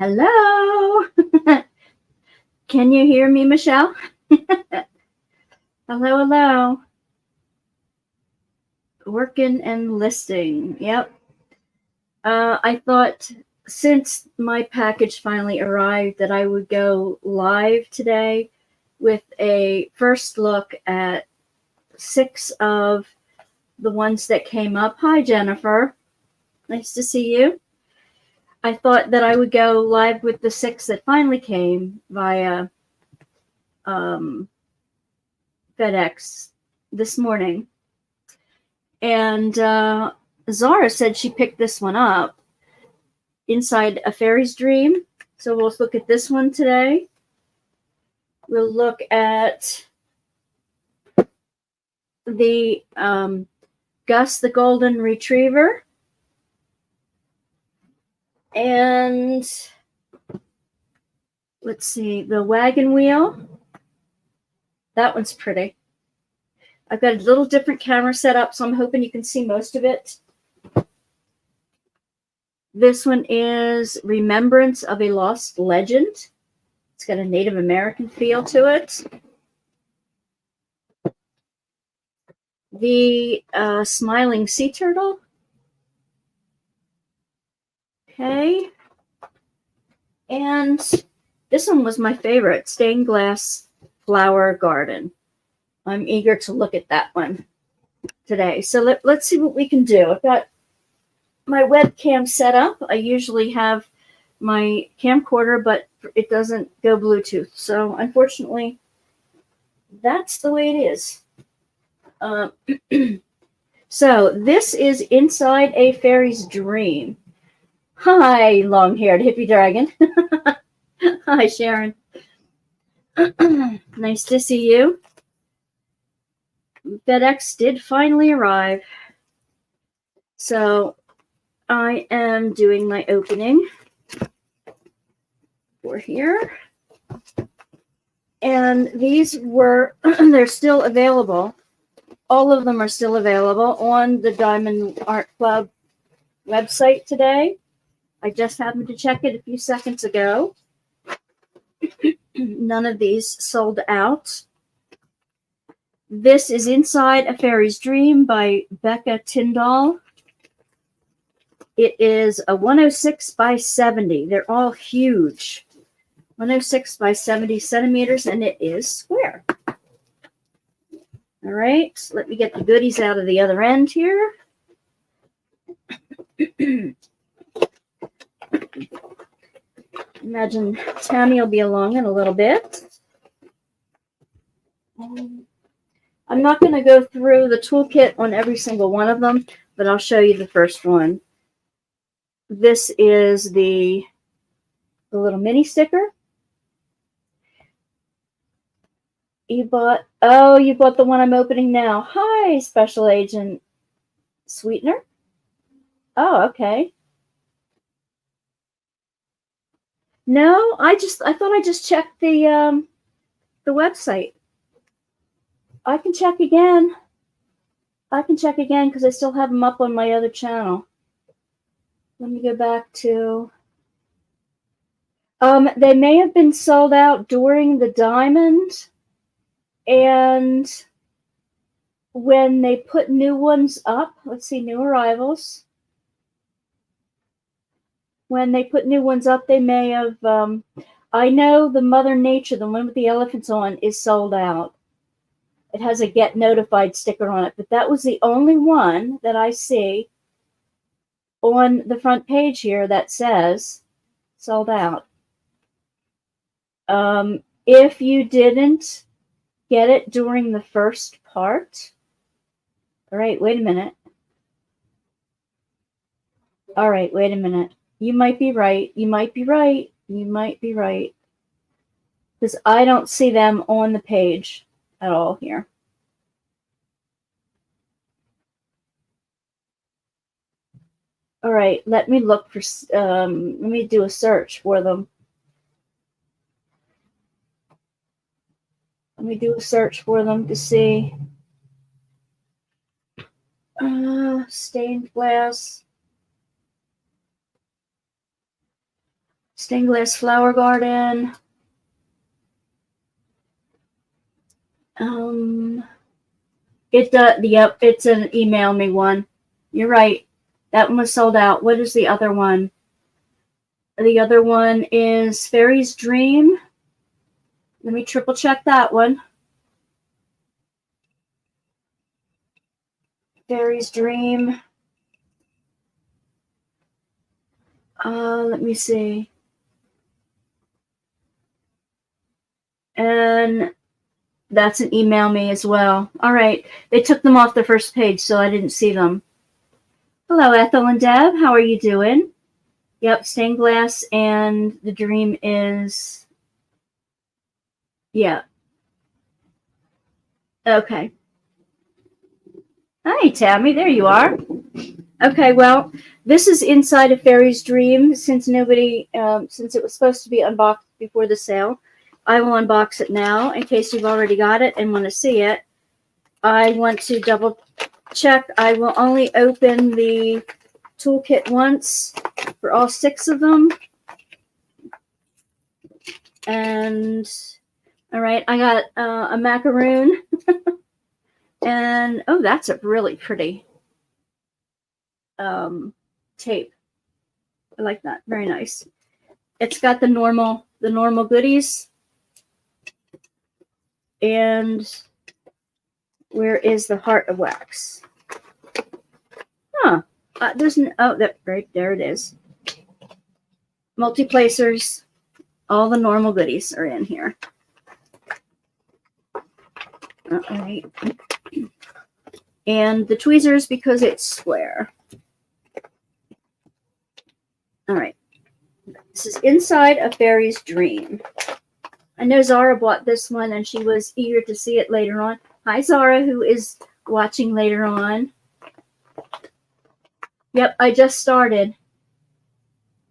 Hello. Can you hear me, Michelle? Hello, hello. Working and listing. Yep. I thought since my package finally arrived that I would go live today with a first look at 6 of the ones that came up. Hi, Jennifer. Nice to see you. I thought that I would go live with the 6 that finally came via FedEx this morning. And Zara said she picked this one up, Inside a Fairy's Dream. So we'll look at this one today. We'll look at the Gus the Golden Retriever. And let's see, the Wagon Wheel. That one's pretty. I've got a little different camera set up, so I'm hoping you can see most of it. This one is Remembrance of a Lost Legend. It's got a Native American feel to it. The Smiling Sea Turtle. Okay. And this one was my favorite, Stained Glass Flower Garden. I'm eager to look at that one today. So let's see what we can do. I've got my webcam set up. I usually have my camcorder, but it doesn't go Bluetooth. So unfortunately, that's the way it is. So this is Inside a Fairy's Dream. Hi, long-haired hippie dragon. Hi, Sharon. Nice to see you. FedEx did finally arrive. So I am doing my opening for here. And these were, they're still available. All of them are still available on the Diamond Art Club website today. I just happened to check it a few seconds ago. None of these sold out. This is Inside a Fairy's Dream by Becca Tyndall. It is a 106 by 70. They're all huge. 106 by 70 centimeters, and it is square. All right, let me get the goodies out of the other end here. Imagine Tammy will be along in a little bit. I'm not going to go through the toolkit on every single one of them, but I'll show you the first one. This is the little mini sticker. You bought the one I'm opening now. Hi, Special Agent Sweetener. Oh, okay. No, I thought I just checked the website. I can check again. Because I still have them up on my other channel. Let me go back to. They may have been sold out during the Diamond, and when they put new ones up, let's see, new arrivals. When they put new ones up, they may have. I know the Mother Nature, the one with the elephants on, is sold out. It has a Get Notified sticker on it, but that was the only one that I see on the front page here that says sold out. If you didn't get it during the first part, all right, wait a minute. All right, wait a minute. You might be right. You might be right. You might be right. Because I don't see them on the page at all here. All right, let me look for, let me do a search for them. Let me do a search for them to see. Stained glass. Stained glass flower garden. It does. Yep, it's an email me one. You're right. That one was sold out. What is the other one? The other one is Fairy's Dream. Let me triple check that one. Fairy's Dream. Let me see. And that's an email me as well. All right. They took them off the first page, so I didn't see them. Hello, Ethel and Deb. How are you doing? Yep, stained glass, and the dream is... Yeah. Okay. Hi, Tammy. There you are. Okay, well, this is inside of Fairy's Dream. Since nobody, since it was supposed to be unboxed before the sale, I will unbox it now in case you've already got it and want to see it. I want to double check. I will only open the toolkit once for all 6 of them. And, all right, I got a macaroon. And, oh, that's a really pretty tape. I like that. Very nice. It's got the normal goodies. And where is the heart of wax? Huh. There's an, oh, that right there it is. Multi-placers. All the normal goodies are in here. All right. And the tweezers because it's square. All right. This is inside a Fairy's Dream. I know Zara bought this one and she was eager to see it later on. Hi, Zara, who is watching later on. Yep, I just started.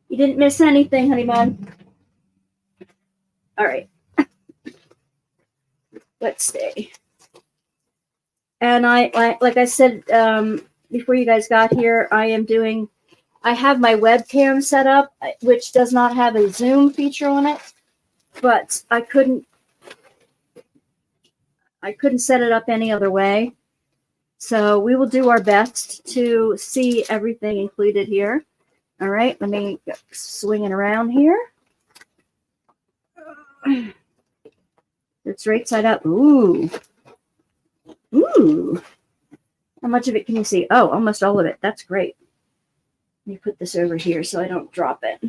You didn't miss anything, honey bun. All right. Let's see. And like I said before you guys got here, I have my webcam set up, which does not have a zoom feature on it, but I couldn't set it up any other way. So we will do our best to see everything included here. All right, let me swing it around here. It's right side up. Ooh. Ooh. How much of it can you see? Oh, almost all of it. That's great. Let me put this over here so I don't drop it.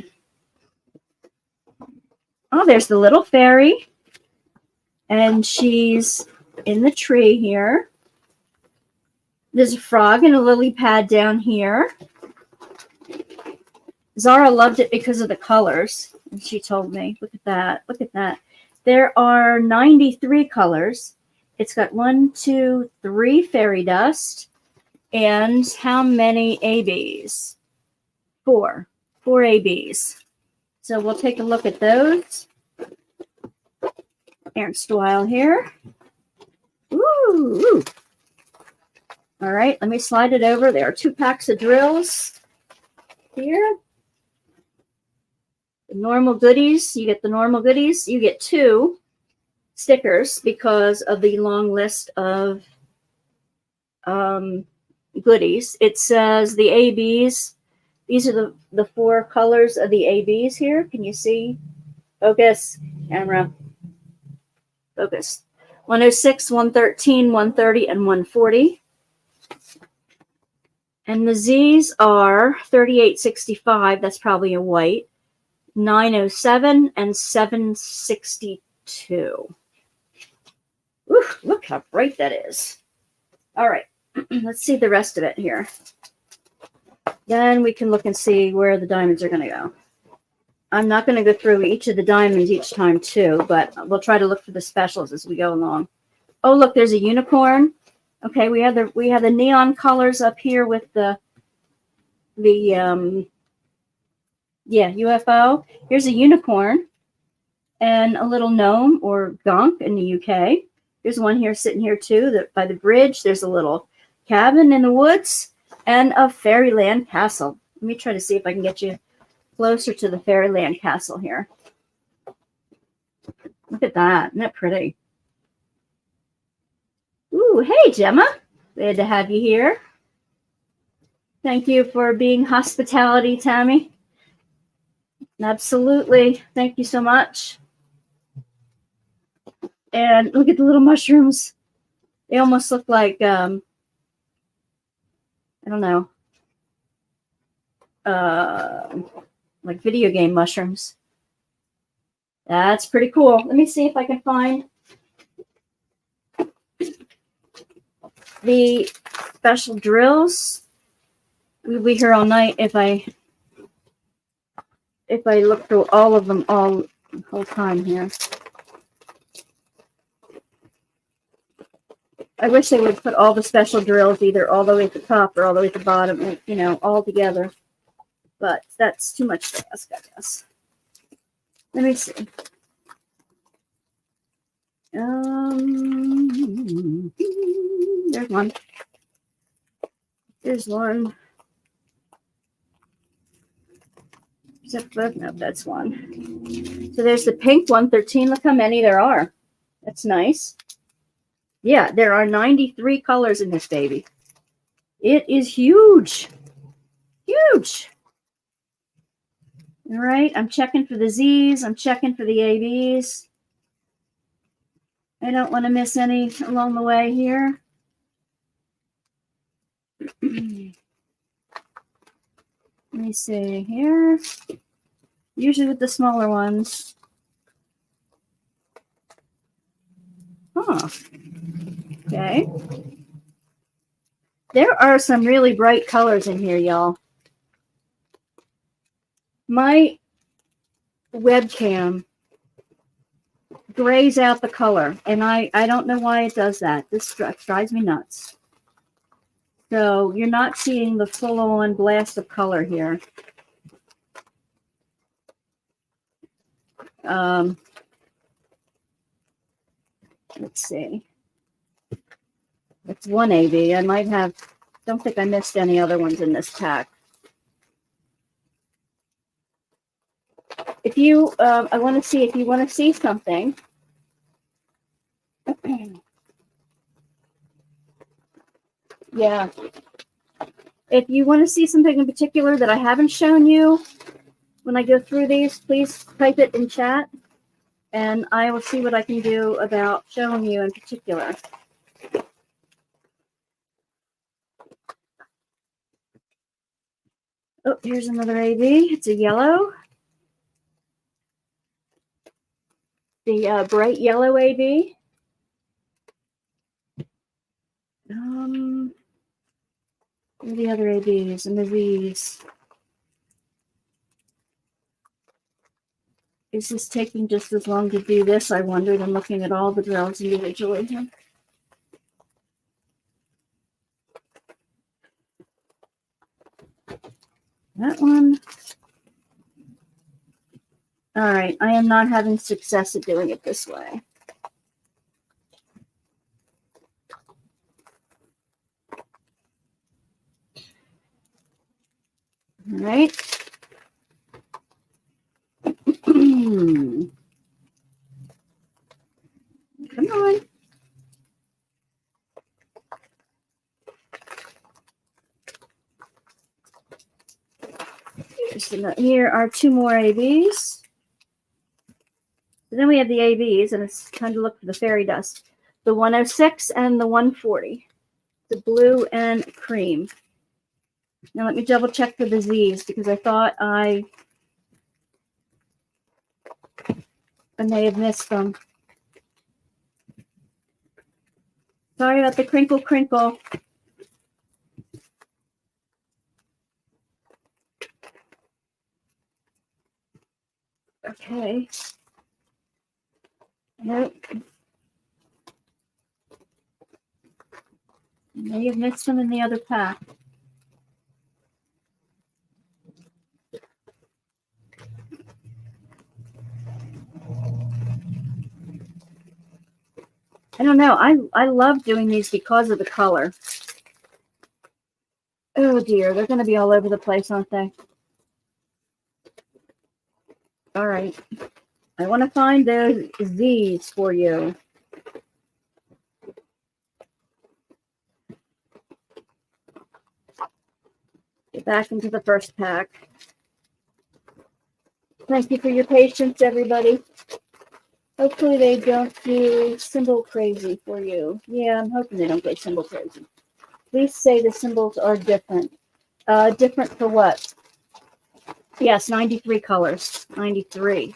Oh, there's the little fairy. And she's in the tree here. There's a frog and a lily pad down here. Zara loved it because of the colors. And she told me, look at that. Look at that. There are 93 colors. It's got 1, 2, 3 fairy dust. And how many ABs? 4. 4 ABs. So we'll take a look at those. Ernst Weil here. Ooh. All right, let me slide it over. There are 2 packs of drills here. The normal goodies. You get the normal goodies. You get 2 stickers because of the long list of goodies. It says the ABs. These are the 4 colors of the ABs here. Can you see? Focus, camera. Focus. 106, 113, 130, and 140. And the Z's are 3865. That's probably a white. 907 and 762. Ooh, look how bright that is. All right. Let's see the rest of it here. Then we can look and see where the diamonds are going to go. I'm not going to go through each of the diamonds each time too, but we'll try to look for the specials as we go along. Oh, look, there's a unicorn. Okay, we have the neon colors up here with the UFO. Here's a unicorn and a little gnome or gunk in the UK. There's one here sitting here too, by the bridge. There's a little cabin in the woods and a fairyland castle. Let me try to see if I can get you closer to the Fairyland Castle here. Look at that. Isn't that pretty? Ooh, hey, Gemma. Glad to have you here. Thank you for being hospitality, Tammy. Absolutely. Thank you so much. And look at the little mushrooms. They almost look like, I don't know, like video game mushrooms. That's pretty cool. Let me see if I can find the special drills. We'll be here all night if I look through all of them all the whole time here. I wish they would put all the special drills either all the way at the top or all the way at the bottom, you know, all together. But that's too much to ask, I guess. Let me see. There's one. There's one. No, that's one. So there's the pink 113. Look how many there are. That's nice. Yeah, there are 93 colors in this baby. It is huge. Huge. All right, I'm checking for the Z's. I'm checking for the ABs. I don't want to miss any along the way here. Let me see here. Usually with the smaller ones. Huh. Okay. There are some really bright colors in here, y'all. My webcam grays out the color, and I don't know why it does that. This drives me nuts. So you're not seeing the full-on blast of color here. Let's see. It's one AB. I might have, don't think I missed any other ones in this pack. If you, I want to see if you want to see something. Yeah. If you want to see something in particular that I haven't shown you when I go through these, please type it in chat, and I will see what I can do about showing you in particular. Oh, here's another AB. It's a yellow. The bright yellow AB. What are the other ABs and the V's? Is this taking just as long to do this, I wondered, and looking at all the drills individually here? That one. All right, I am not having success at doing it this way. All right. Come on. Here are two more ABs. So then we have the ABs, and it's time to look for the fairy dust. The 106 and the 140. The blue and cream. Now let me double check for the Z's, because I thought I may have missed them. Sorry about the crinkle crinkle. Okay. Nope. May have missed them in the other pack. I don't know. I love doing these because of the color. Oh dear, they're going to be all over the place, aren't they? All right. I want to find those Z's for you. Get back into the first pack. Thank you for your patience, everybody. Hopefully they don't do symbol crazy for you. Yeah, I'm hoping they don't go symbol crazy. Please say the symbols are different. Different for what? Yes, 93 colors. 93.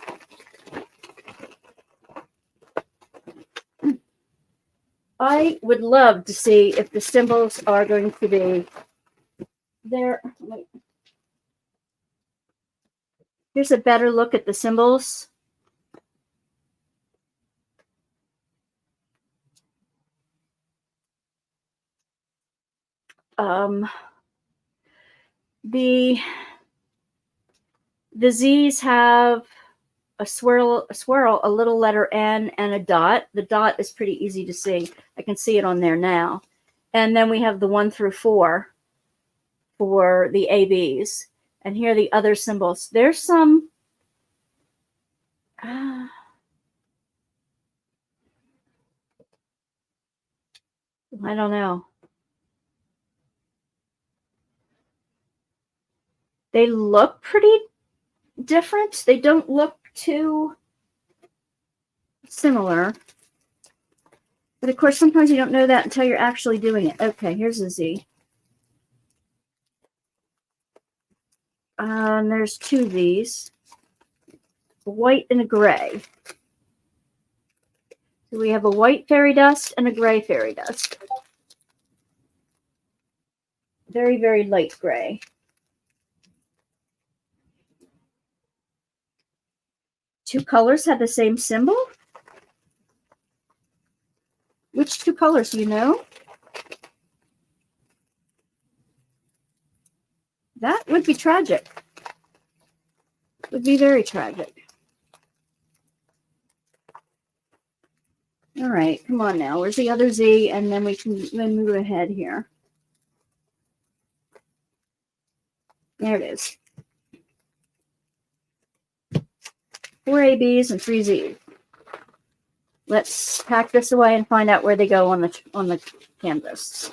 I would love to see if the symbols are going to be there. Here's a better look at the symbols. The Z's have a swirl, a little letter N, and a dot. The dot is pretty easy to see. I can see it on there now. And then we have the 1 through 4 for the ABs. And here are the other symbols. There's some... I don't know. They look pretty different. They don't look too similar. But of course, sometimes you don't know that until you're actually doing it. Okay, here's a Z. There's 2 Z's. A white and a gray. So we have a white fairy dust and a gray fairy dust. Very, very light gray. Two colors have the same symbol? Which 2 colors do you know? That would be tragic. Would be very tragic. All right, come on now. Where's the other Z? And then we can move ahead here. There it is. 4 ABs and 3 Z's. Let's pack this away and find out where they go on the canvas.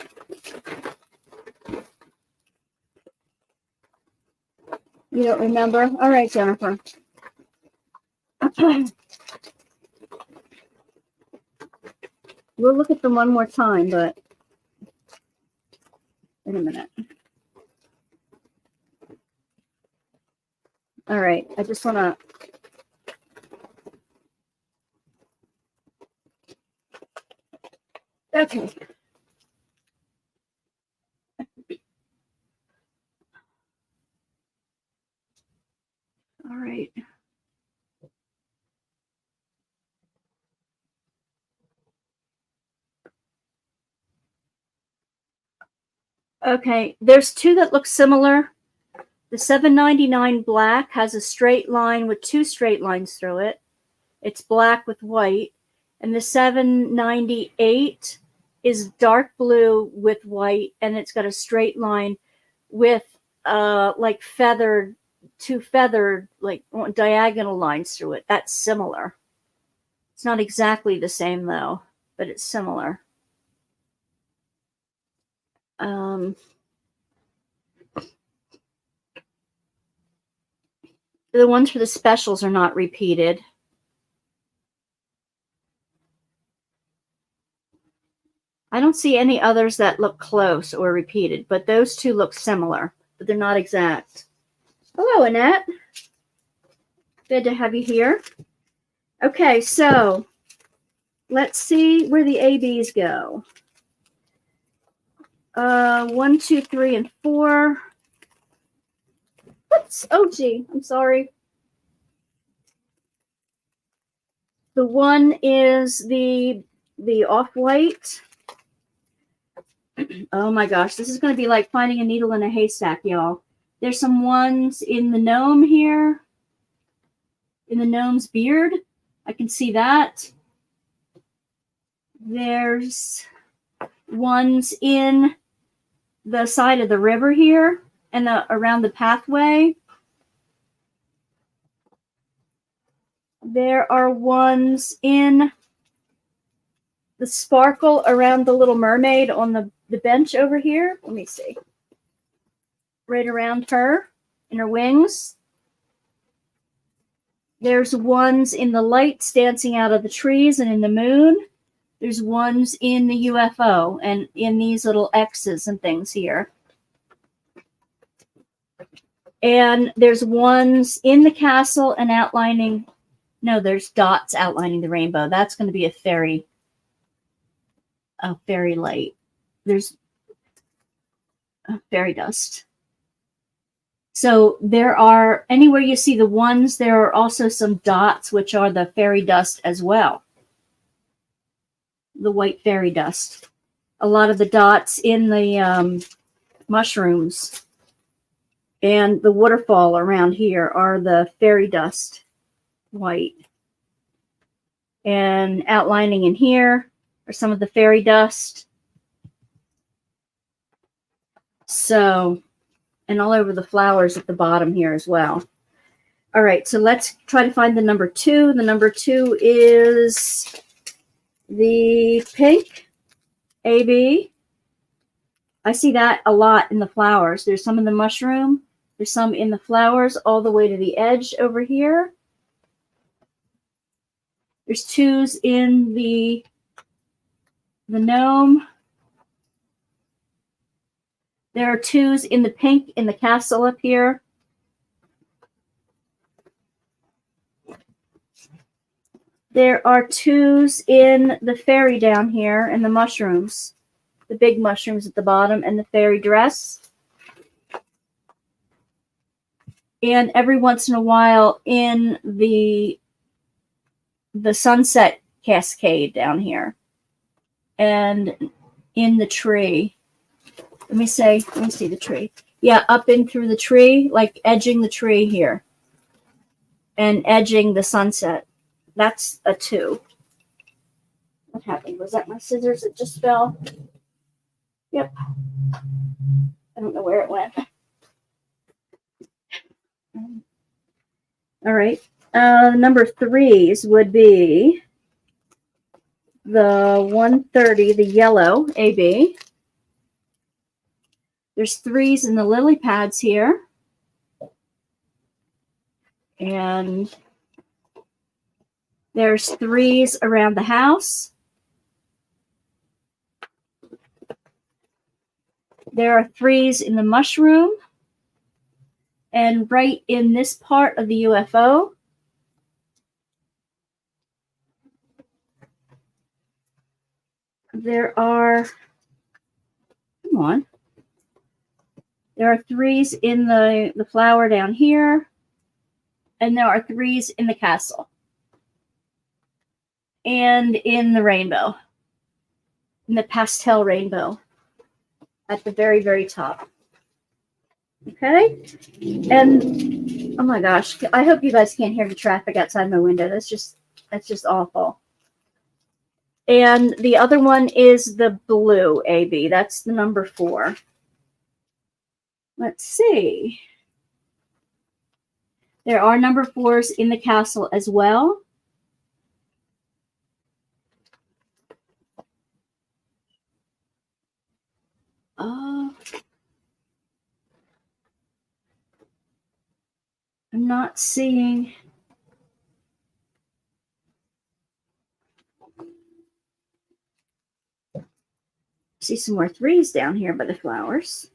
You don't remember? All right, Jennifer. We'll look at them one more time, but wait a minute. All right, I just want to... Okay. All right. Okay, there's 2 that look similar. The 799 black has a straight line with 2 straight lines through it. It's black with white. And the 798 is dark blue with white, and it's got a straight line with like feathered, 2 feathered, like diagonal lines through it. That's similar. It's not exactly the same though, but it's similar. The ones for the specials are not repeated. I don't see any others that look close or repeated, but those 2 look similar, but they're not exact. Hello, Annette. Good to have you here. Okay, so let's see where the ABs go. 1, 2, 3, and 4. Oops. Oh, gee. I'm sorry. The 1 is the off-white. Oh my gosh, this is going to be like finding a needle in a haystack, y'all. There's some ones in the gnome here. In the gnome's beard. I can see that. There's ones in the side of the river here and around the pathway. There are ones in the sparkle around the Little Mermaid on the bench over here. Let me see. Right around her in her wings. There's ones in the lights dancing out of the trees and in the moon. There's ones in the UFO and in these little X's and things here. And there's ones in the castle and outlining, no, there's dots outlining the rainbow. That's going to be a fairy light. There's a fairy dust. So there are, anywhere you see the ones, there are also some dots, which are the fairy dust as well. The white fairy dust. A lot of the dots in the mushrooms and the waterfall around here are the fairy dust, white. And outlining in here are some of the fairy dust. So, and all over the flowers at the bottom here as well. All right, so let's try to find the number 2. The number 2 is the pink AB. I see that a lot in the flowers. There's some in the mushroom. There's some in the flowers all the way to the edge over here. There's 2s in the gnome. There are 2s in the pink in the castle up here. There are 2s in the fairy down here and the mushrooms. The big mushrooms at the bottom and the fairy dress. And every once in a while in the sunset cascade down here. And in the tree. Let me see the tree. Yeah, up in through the tree, like edging the tree here. And edging the sunset. That's a 2. What happened? Was that my scissors that just fell? Yep. I don't know where it went. All right. Number 3s would be the 130, the yellow AB. There's 3s in the lily pads here. And there's 3s around the house. There are 3s in the mushroom. And right in this part of the UFO, there are, come on, there are 3s in the flower down here, and there are 3s in the castle, and in the rainbow, in the pastel rainbow, at the very, very top. Okay, and oh my gosh, I hope you guys can't hear the traffic outside my window. That's just awful. And the other one is the blue AB. That's the number 4. Let's see. There are number 4s in the castle as well. I'm not seeing. See some more 3s down here by the flowers.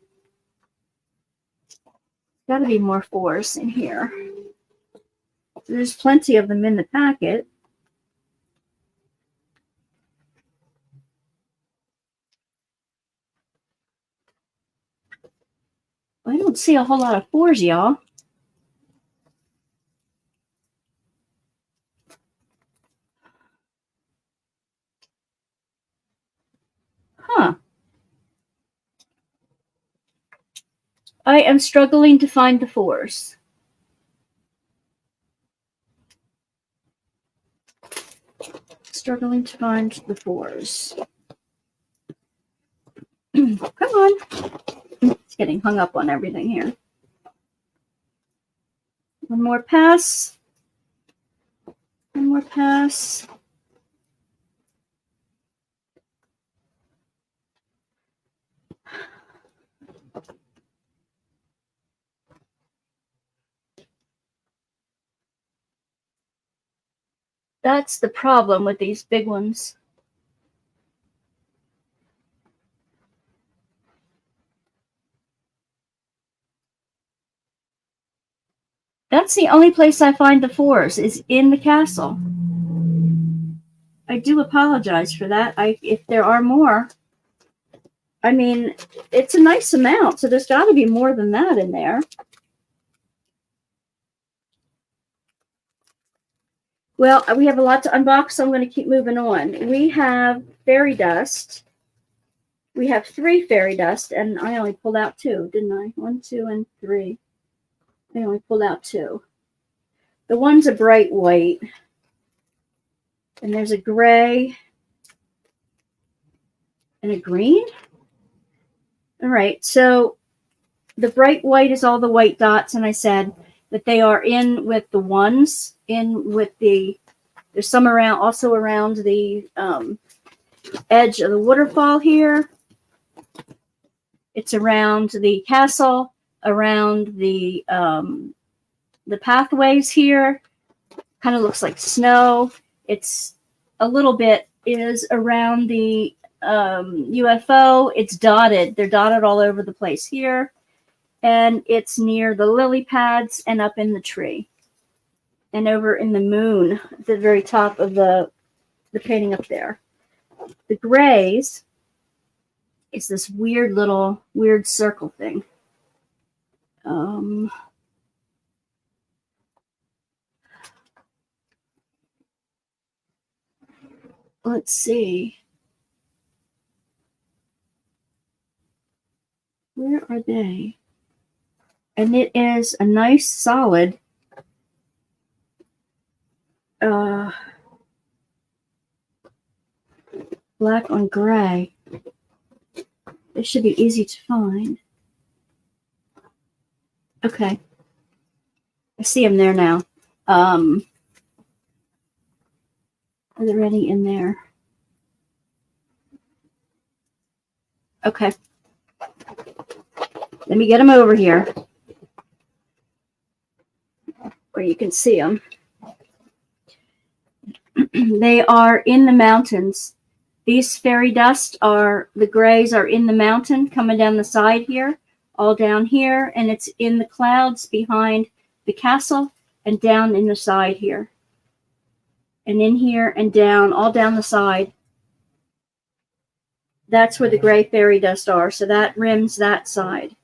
Got to be more 4s in here. There's plenty of them in the packet. I don't see a whole lot of 4s, y'all. Huh. I am struggling to find the 4s. Struggling to find the 4s. Come on. It's getting hung up on everything here. One more pass. more pass. That's the problem with these big ones. That's the only place I find the 4s is in the castle. I do apologize for that. If there are more, I mean, it's a nice amount, so there's got to be more than that in there. Well, we have a lot to unbox, so I'm going to keep moving on. We have fairy dust. We have 3 fairy dust, and I only pulled out 2, didn't I? 1, 2, and 3. I only pulled out 2. The one's a bright white, and there's a gray and a green. All right, so the bright white is all the white dots, and I said that they are in with the ones, in with the, there's some around, also around the edge of the waterfall here. It's around the castle, around the pathways here. Kind of looks like snow. It's a little bit is around the UFO. It's dotted. They're dotted all over the place here. And it's near the lily pads and up in the tree. And over in the moon, at the very top of the painting up there. The grays is this weird little, weird circle thing. Let's see. Where are they? And it is a nice solid black on gray. It should be easy to find. Okay. I see them there now. Are there any in there? Okay. Let me get them over here where you can see them. They are in the mountains. These fairy dust are, the grays are in the mountain coming down the side here, all down here, and it's in the clouds behind the castle and down in the side here. And in here and down, all down the side. That's where the gray fairy dust are, so that rims that side.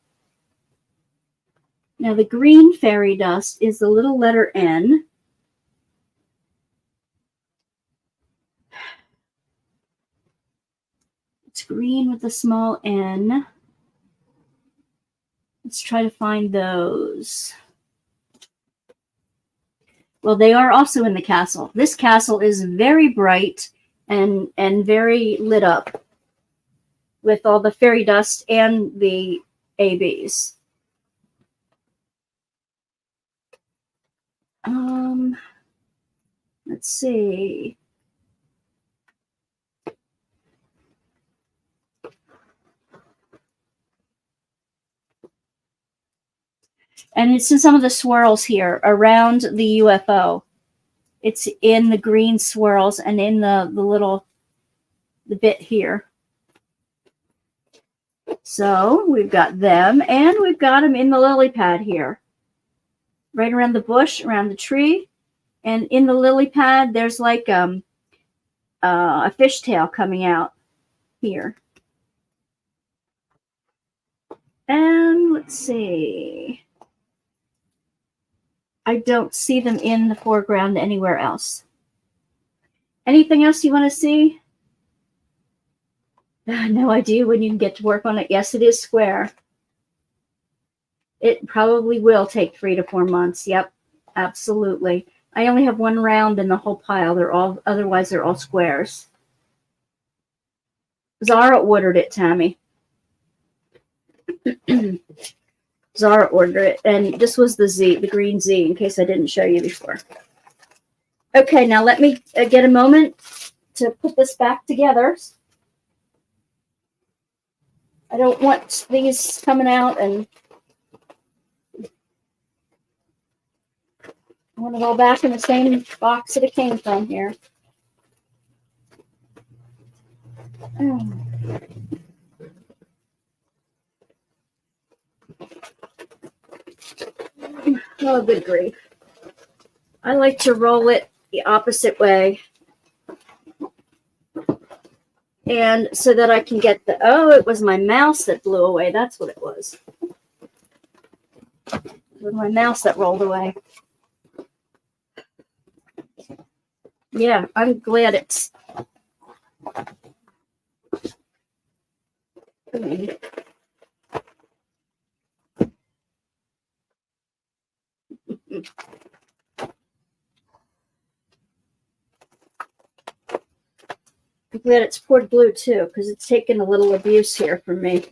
Now the green fairy dust is the little letter N. It's green with a small N. Let's try to find those. Well, they are also in the castle. This castle is very bright and very lit up with all the fairy dust and the ABs. Let's see. And it's in some of the swirls here around the UFO. It's in the green swirls and in the bit here. So we've got them, and we've got them in the lily pad here. Right around the bush, around the tree. And in the lily pad, there's like a fishtail coming out here. And let's see. I don't see them in the foreground anywhere else. Anything else you want to see? No idea when you can get to work on it. Yes, it is square. It probably will take 3 to 4 months. Yep, absolutely. I only have one round in the whole pile. Otherwise they're all squares. Zara ordered it, Tammy. Zara ordered it, and this was the Z, the green Z, in case I didn't show you before. Okay, now let me get a moment to put this back together. I don't want these coming out, and I want it all back in the same box that it came from here. Oh, good grief. I like to roll it the opposite way. And so that I can get the, oh, it was my mouse that blew away. That's what it was. It was my mouse that rolled away. Yeah, I'm glad it's. I'm glad it's poured glue too, because it's taken a little abuse here from me.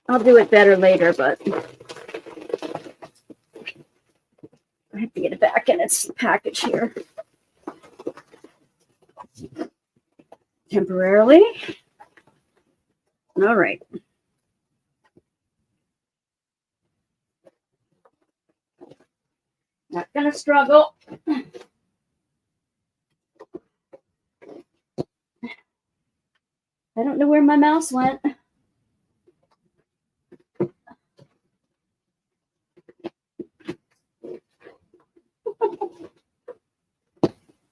I'll do it better later, but I have to get it back in its package here. Temporarily. All right. Not gonna struggle. I don't know where my mouse went.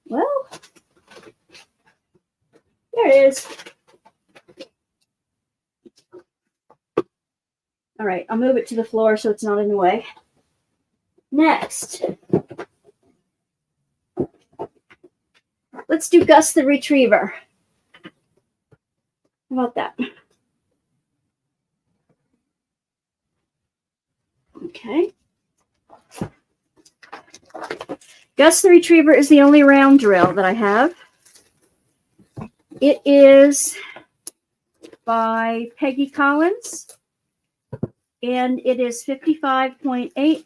Well, there it is. All right, I'll move it to the floor so it's not in the way. Next, let's do Gus the Retriever. How about that? Okay. Gus the Retriever is the only round drill that I have. It is by Peggy Collins, and it is 55.8.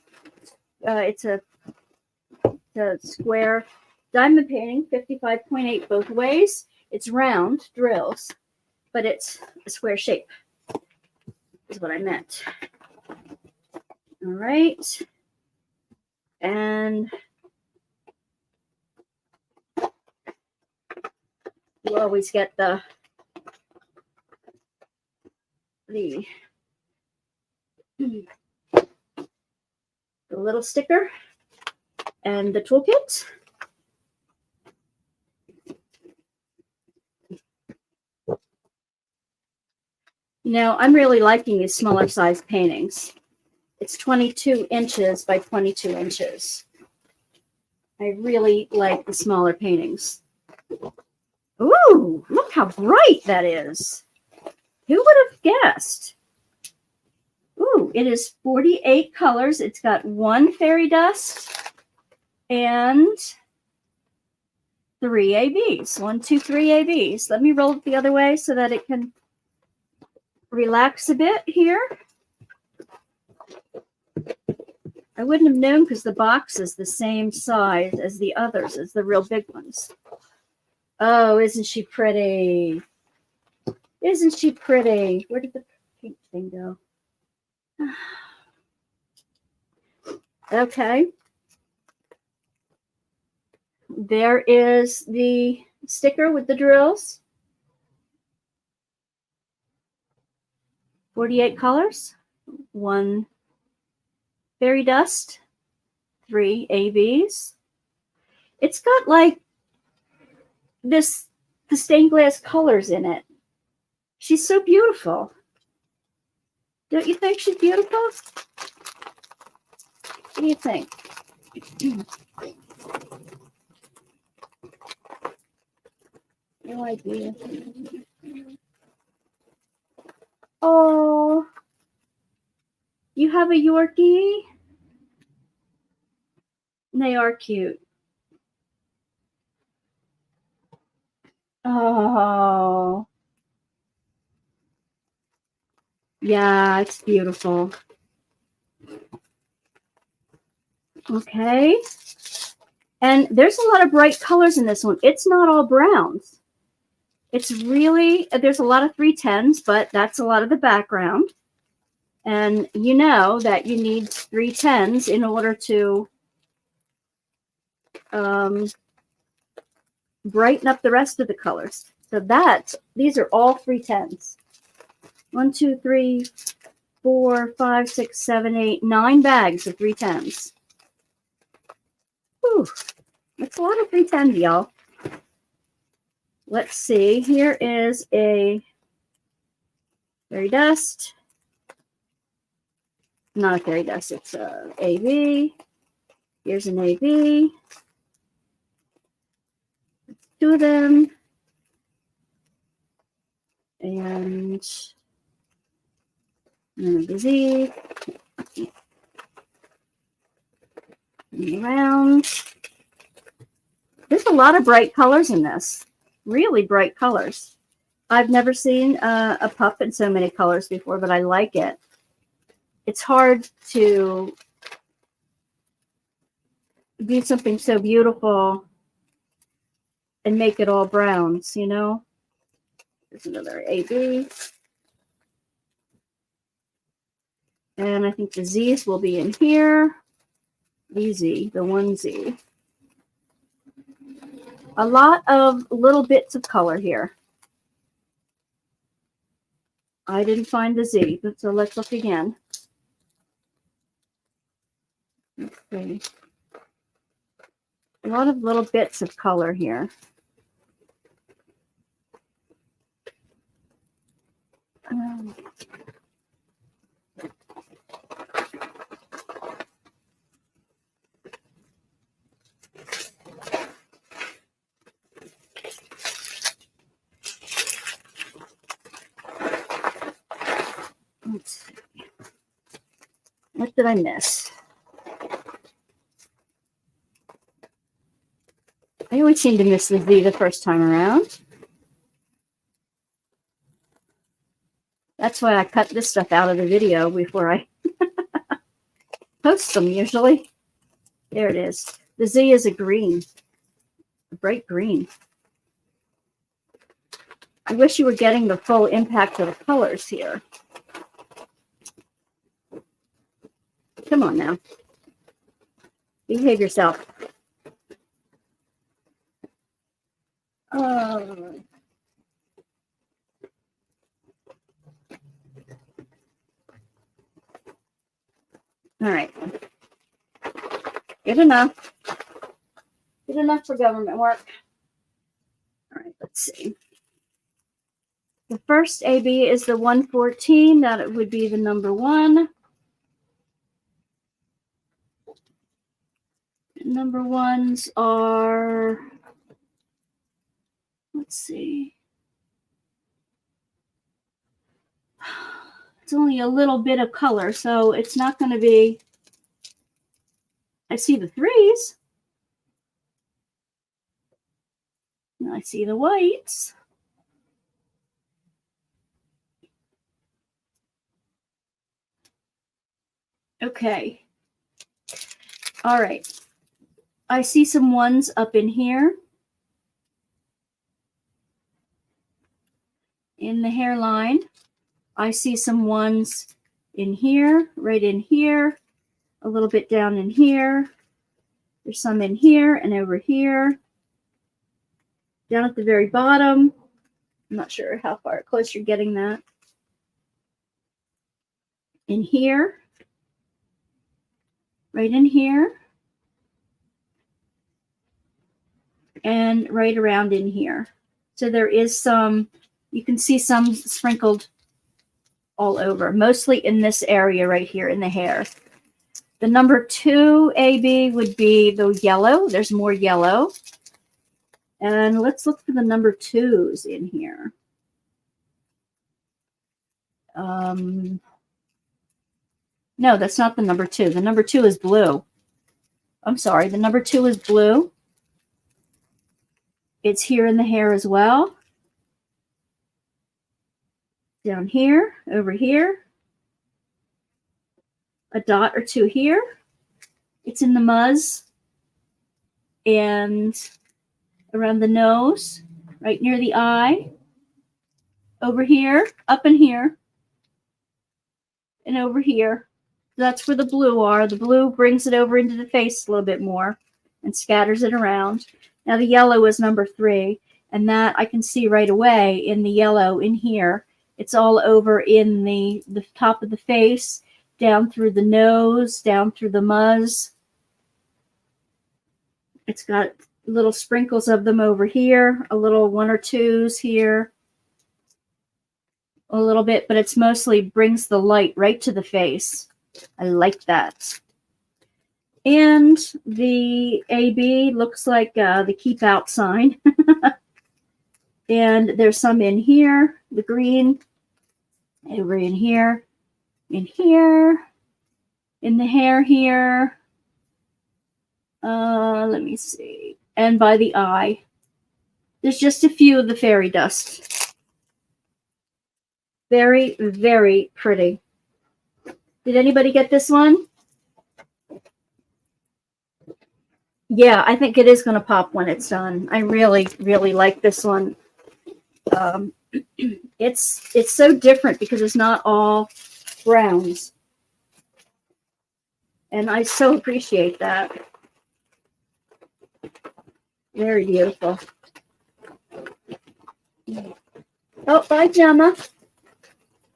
It's a square diamond painting, 55.8 both ways. It's round drills, but it's a square shape, is what I meant. All right. And you always get the little sticker and the toolkit. Now, I'm really liking these smaller size paintings. It's 22 inches by 22 inches. I really like the smaller paintings. Ooh, look how bright that is. Who would have guessed? Ooh, it is 48 colors. It's got 1 fairy dust and 3 ABs. 1, 2, 3 ABs. Let me roll it the other way so that it can relax a bit here. I wouldn't have known because the box is the same size as the others, as the real big ones. Oh, isn't she pretty? Isn't she pretty? Where did the pink thing go? Okay. There is the sticker with the drills. 48 colors. 1 fairy dust. 3 ABs. It's got like the stained glass colors in it. She's so beautiful. Don't you think she's beautiful? What do you think? No idea. Oh, you have a Yorkie? They are cute. Oh. Yeah, it's beautiful. Okay. And there's a lot of bright colors in this one. It's not all browns. It's really, there's a lot of 310s, but that's a lot of the background. And you know that you need 310s in order to brighten up the rest of the colors. So these are all 310s. 1, 2, 3, 4, 5, 6, 7, 8, 9 bags of 310s. Whew, that's a lot of 310s, y'all. Let's see. Here is a fairy dust. Not a fairy dust. It's a AV. Here's an AV. Two of them. And the Z. Around. There's a lot of bright colors in this. Really bright colors. I've never seen a puff in so many colors before, but I like it. It's hard to do something so beautiful and make it all browns, you know? There's another AB. And I think the Z's will be in here. The Z, the 1Z. A lot of little bits of color here. I didn't find the Z, but so let's look again. Let's see. A lot of little bits of color here. Let's see. What did I miss? I always seem to miss the Z the first time around. That's why I cut this stuff out of the video before I post them usually. There it is. The Z is a green, a bright green. I wish you were getting the full impact of the colors here. Come on now. Behave yourself. All right. Good enough. Good enough for government work. All right, let's see. The first AB is the 114. That would be the number 1. Number 1s are, let's see. It's only a little bit of color, so it's not going to be, I see the 3s. And I see the whites. Okay. All right. I see some 1s up in here. In the hairline. I see some 1s in here, right in here, a little bit down in here. There's some in here and over here. Down at the very bottom. I'm not sure how far close you're getting that. In here. Right in here. And right around in here. So there is some, you can see some sprinkled all over, mostly in this area right here in the hair. The number 2 AB would be the yellow. There's more yellow. And let's look for the number 2s in here. No, that's not the number 2. The number 2 is blue. I'm sorry. The number 2 is blue. It's here in the hair as well. Down here, over here. A dot or 2 here. It's in the muzz and around the nose, right near the eye, over here, up in here, and over here. That's where the blue are. The blue brings it over into the face a little bit more and scatters it around. Now the yellow is number 3, and that I can see right away in the yellow in here. It's all over in the top of the face, down through the nose, down through the muzz. It's got little sprinkles of them over here, a little 1 or 2s here, a little bit, but it's mostly brings the light right to the face. I like that. And the AB looks like the keep out sign. And there's some in here, the green, over in here, in the hair here. Let me see. And by the eye. There's just a few of the fairy dust. Very, very pretty. Did anybody get this one? Yeah, I think it is going to pop when it's done. I really, really like this one. It's so different because it's not all browns. And I so appreciate that. Very beautiful. Oh, bye, Gemma.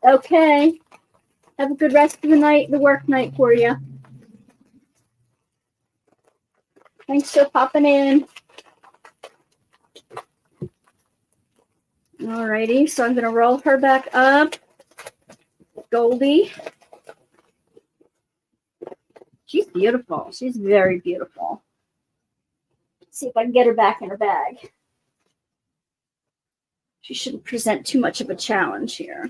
Okay. Have a good rest of the night, the work night for you. Thanks for popping in. Alrighty, so I'm going to roll her back up. Goldie. She's beautiful. She's very beautiful. Let's see if I can get her back in her bag. She shouldn't present too much of a challenge here.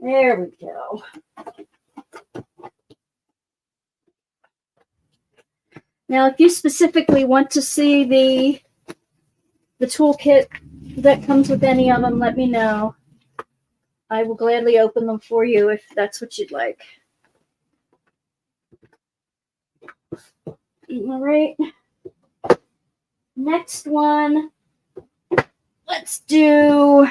There we go. Now, if you specifically want to see the toolkit that comes with any of them, let me know. I will gladly open them for you if that's what you'd like. All right. Next one. Let's do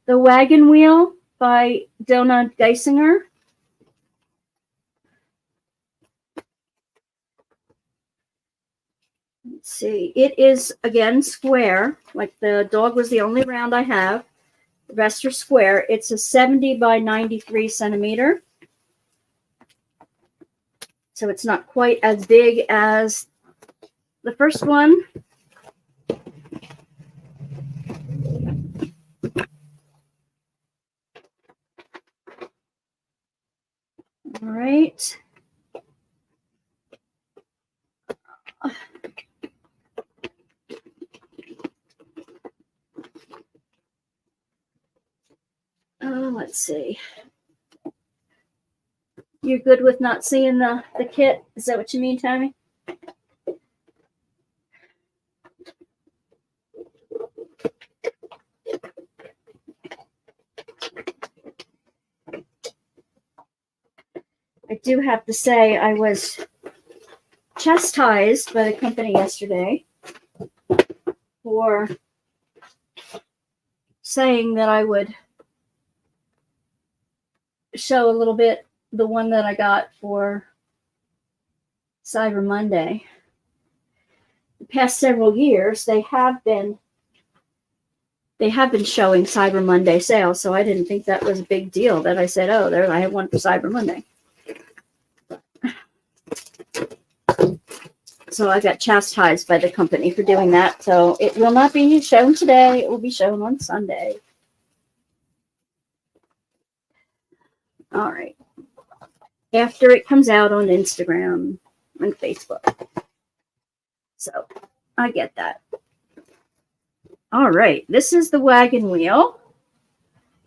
the Wagon Wheel by Donna Geisinger. Let's see. It is, again, square. Like the dog was the only round I have. The rest are square. It's a 70 by 93 centimeter. So it's not quite as big as the first one. All right. Let's see. You're good with not seeing the kit? Is that what you mean, Tammy? I do have to say I was chastised by the company yesterday for saying that I would show a little bit the one that I got for Cyber Monday. The past several years, they have been showing Cyber Monday sales, so I didn't think that was a big deal that I said, oh, there, I have one for Cyber Monday. So I got chastised by the company for doing that. So it will not be shown today. It will be shown on Sunday. All right. After it comes out on Instagram and Facebook. So I get that. All right. This is the Wagon Wheel.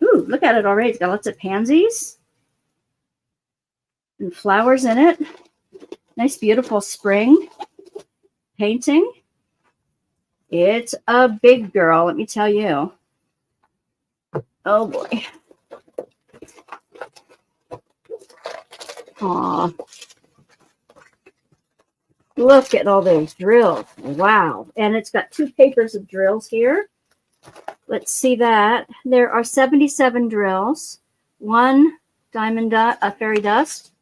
Ooh, look at it already. It's got lots of pansies and flowers in it. Nice, beautiful spring painting. It's a big girl, let me tell you. Oh boy. Aw. Look at all those drills. Wow. And it's got 2 papers of drills here. Let's see that. There are 77 drills. 1 diamond fairy dust.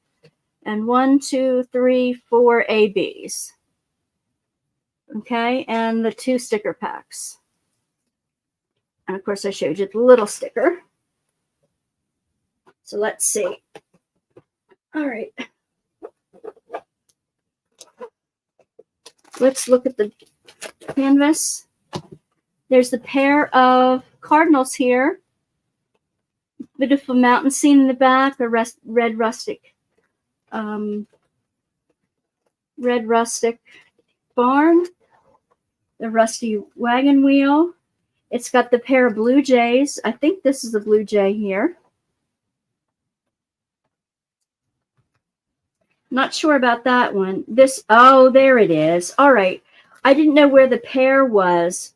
And 1, 2, 3, 4 ABs. Okay. And the 2 sticker packs. And of course I showed you the little sticker. So let's see. All right. Let's look at the canvas. There's the pair of cardinals here. Beautiful mountain scene in the back. A red rustic barn. The rusty wagon wheel. It's got the pair of blue jays. I think this is the blue jay here. Not sure about that one. Oh, there it is. All right. I didn't know where the pair was.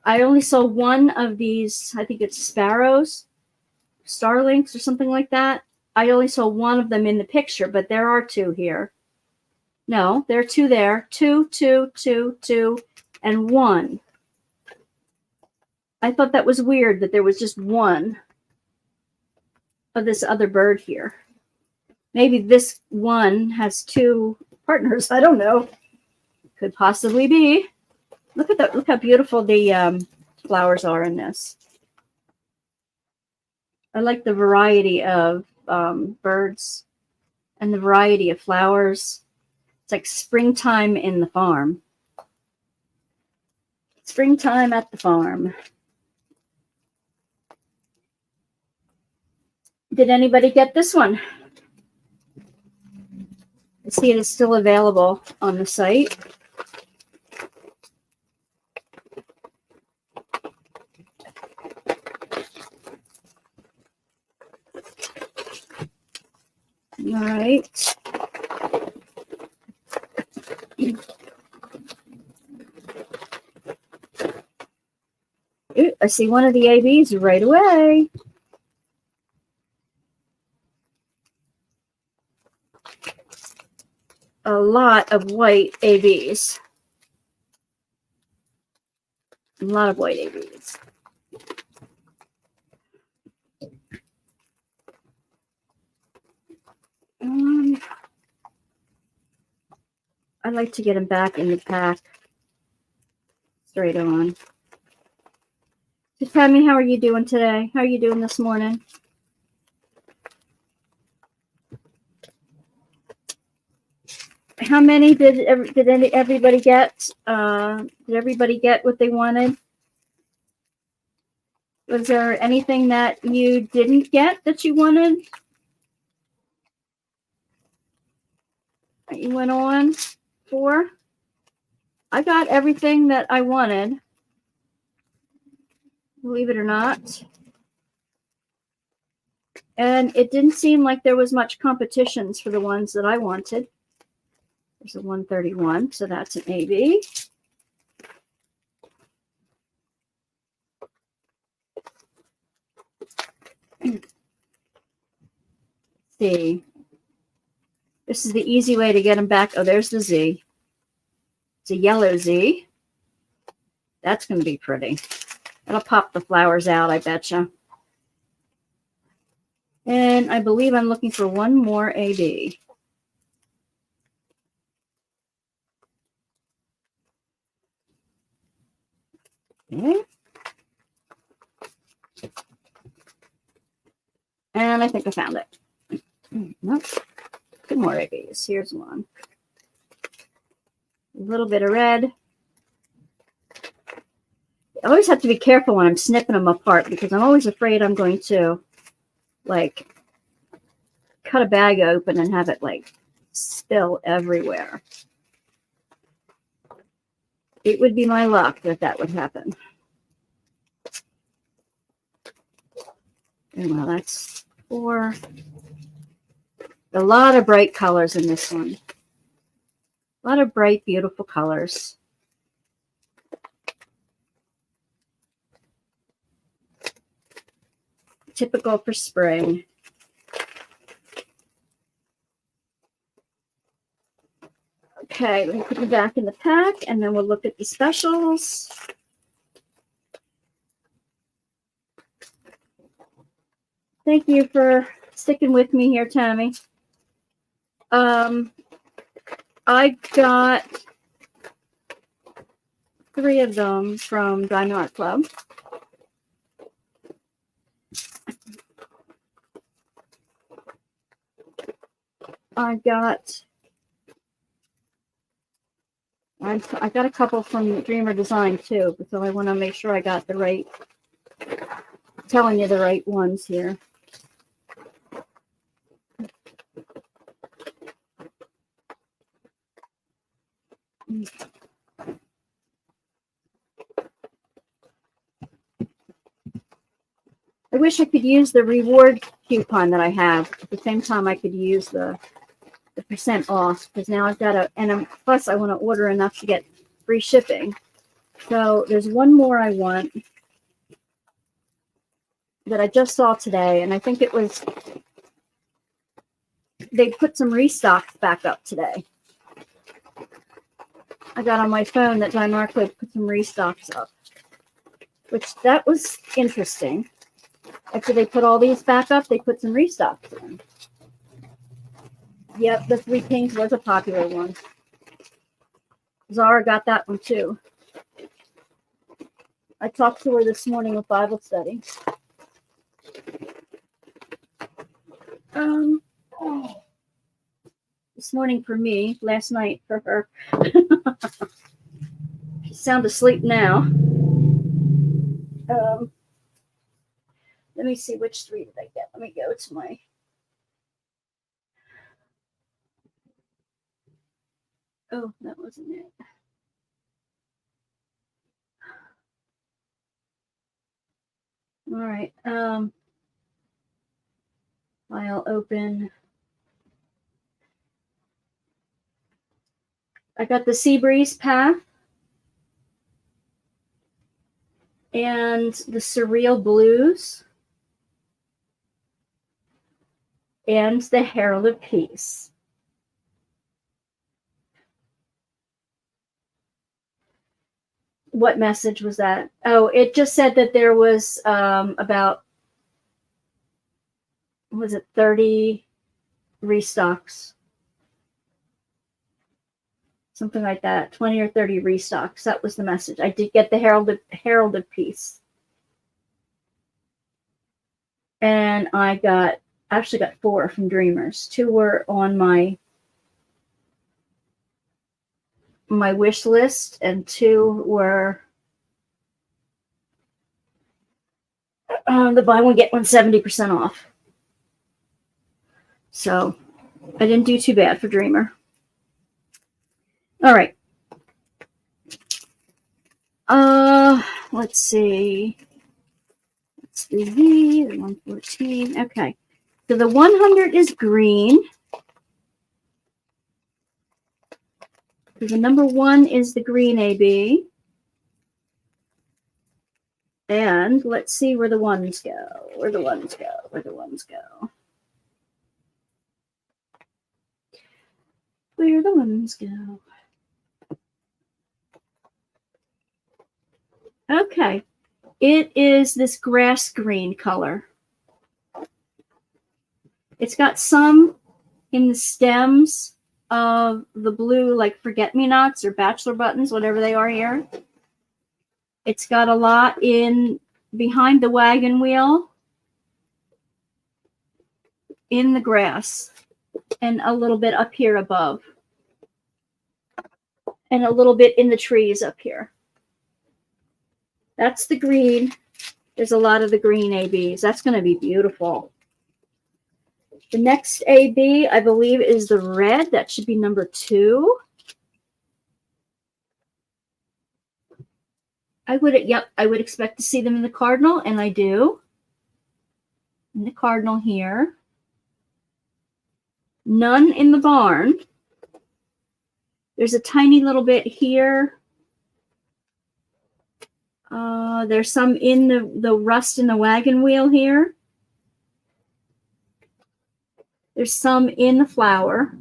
I only saw one of these, I think it's sparrows, starlings or something like that. I only saw one of them in the picture, but there are 2 here. No, there are 2 there. 2, 2, 2, 2, and 1. I thought that was weird that there was just one of this other bird here. Maybe this one has 2 partners. I don't know. Could possibly be. Look at that. Look how beautiful the flowers are in this. I like the variety of birds and the variety of flowers. It's like springtime in the farm. Springtime at the farm. Did anybody get this one? I see it is still available on the site. All right. Ooh, I see one of the ABs right away. A lot of white ABs. A lot of white ABs. I'd like to get them back in the pack straight on. Just tell me, how are you doing today? How are you doing this morning? How many did everybody get? Did everybody get what they wanted? Was there anything that you didn't get that you wanted? That you went on for? I got everything that I wanted. Believe it or not. And it didn't seem like there was much competitions for the ones that I wanted. There's a 131, so that's an AB. Let's see. This is the easy way to get them back. Oh, there's the Z. It's a yellow Z. That's going to be pretty. It'll pop the flowers out, I betcha. And I believe I'm looking for one more AB. Okay. And I think I found it. Nope. 2 more ABs. Here's one. A little bit of red. I always have to be careful when I'm snipping them apart because I'm always afraid I'm going to, like, cut a bag open and have it, like, spill everywhere. It would be my luck that that would happen. And well, that's 4. A lot of bright colors in this one. A lot of bright, beautiful colors. Typical for spring. Okay, let me put them back in the pack, and then we'll look at the specials. Thank you for sticking with me here, Tammy. I got 3 of them from Diamond Art Club. I got a couple from Dreamer Design too, so I want to make sure I got the right, telling you the right ones here. I wish I could use the reward coupon that I have. At the same time, I could use the % off, because now I've got plus I want to order enough to get free shipping. So there's one more I want that I just saw today, and I think it was, they put some restocks back up today. I got on my phone that Diamond Art Club put some restocks up, which that was interesting. After they put all these back up, they put some restocks in. Yep, the 3 Kings was a popular one. Zara got that one too. I talked to her this morning with Bible study. This morning for me, last night for her. She's sound asleep now. Let me see, which 3 did I get? Let me go to my... Oh, that wasn't it. All right. File open. I got the Sea Breeze Path and the Surreal Blues and the Herald of Peace. What message was that? Oh, it just said that there was about, was it 30 restocks? Something like that, 20 or 30 restocks. That was the message. I did get the Herald of Peace. And I actually got 4 from Dreamers. 2 were on my wish list, and 2 were the buy one get one 70% off. So I didn't do too bad for Dreamer. All right. Let's see. Let's do the 114. Okay. So the 100 is green. So the number 1 is the green AB. And let's see where the ones go. Where the ones go. Where the ones go. Where the ones go. Okay. It is this grass green color. It's got some in the stems of the blue, like forget-me-nots or bachelor buttons, whatever they are here. It's got a lot in behind the wagon wheel, in the grass, and a little bit up here above, and a little bit in the trees up here. That's the green. There's a lot of the green ABs. That's going to be beautiful. The next AB, I believe, is the red. That should be number 2. I would expect to see them in the cardinal, and I do. In the cardinal here. None in the barn. There's a tiny little bit here. There's some in the rust in the wagon wheel here. There's some in the flower.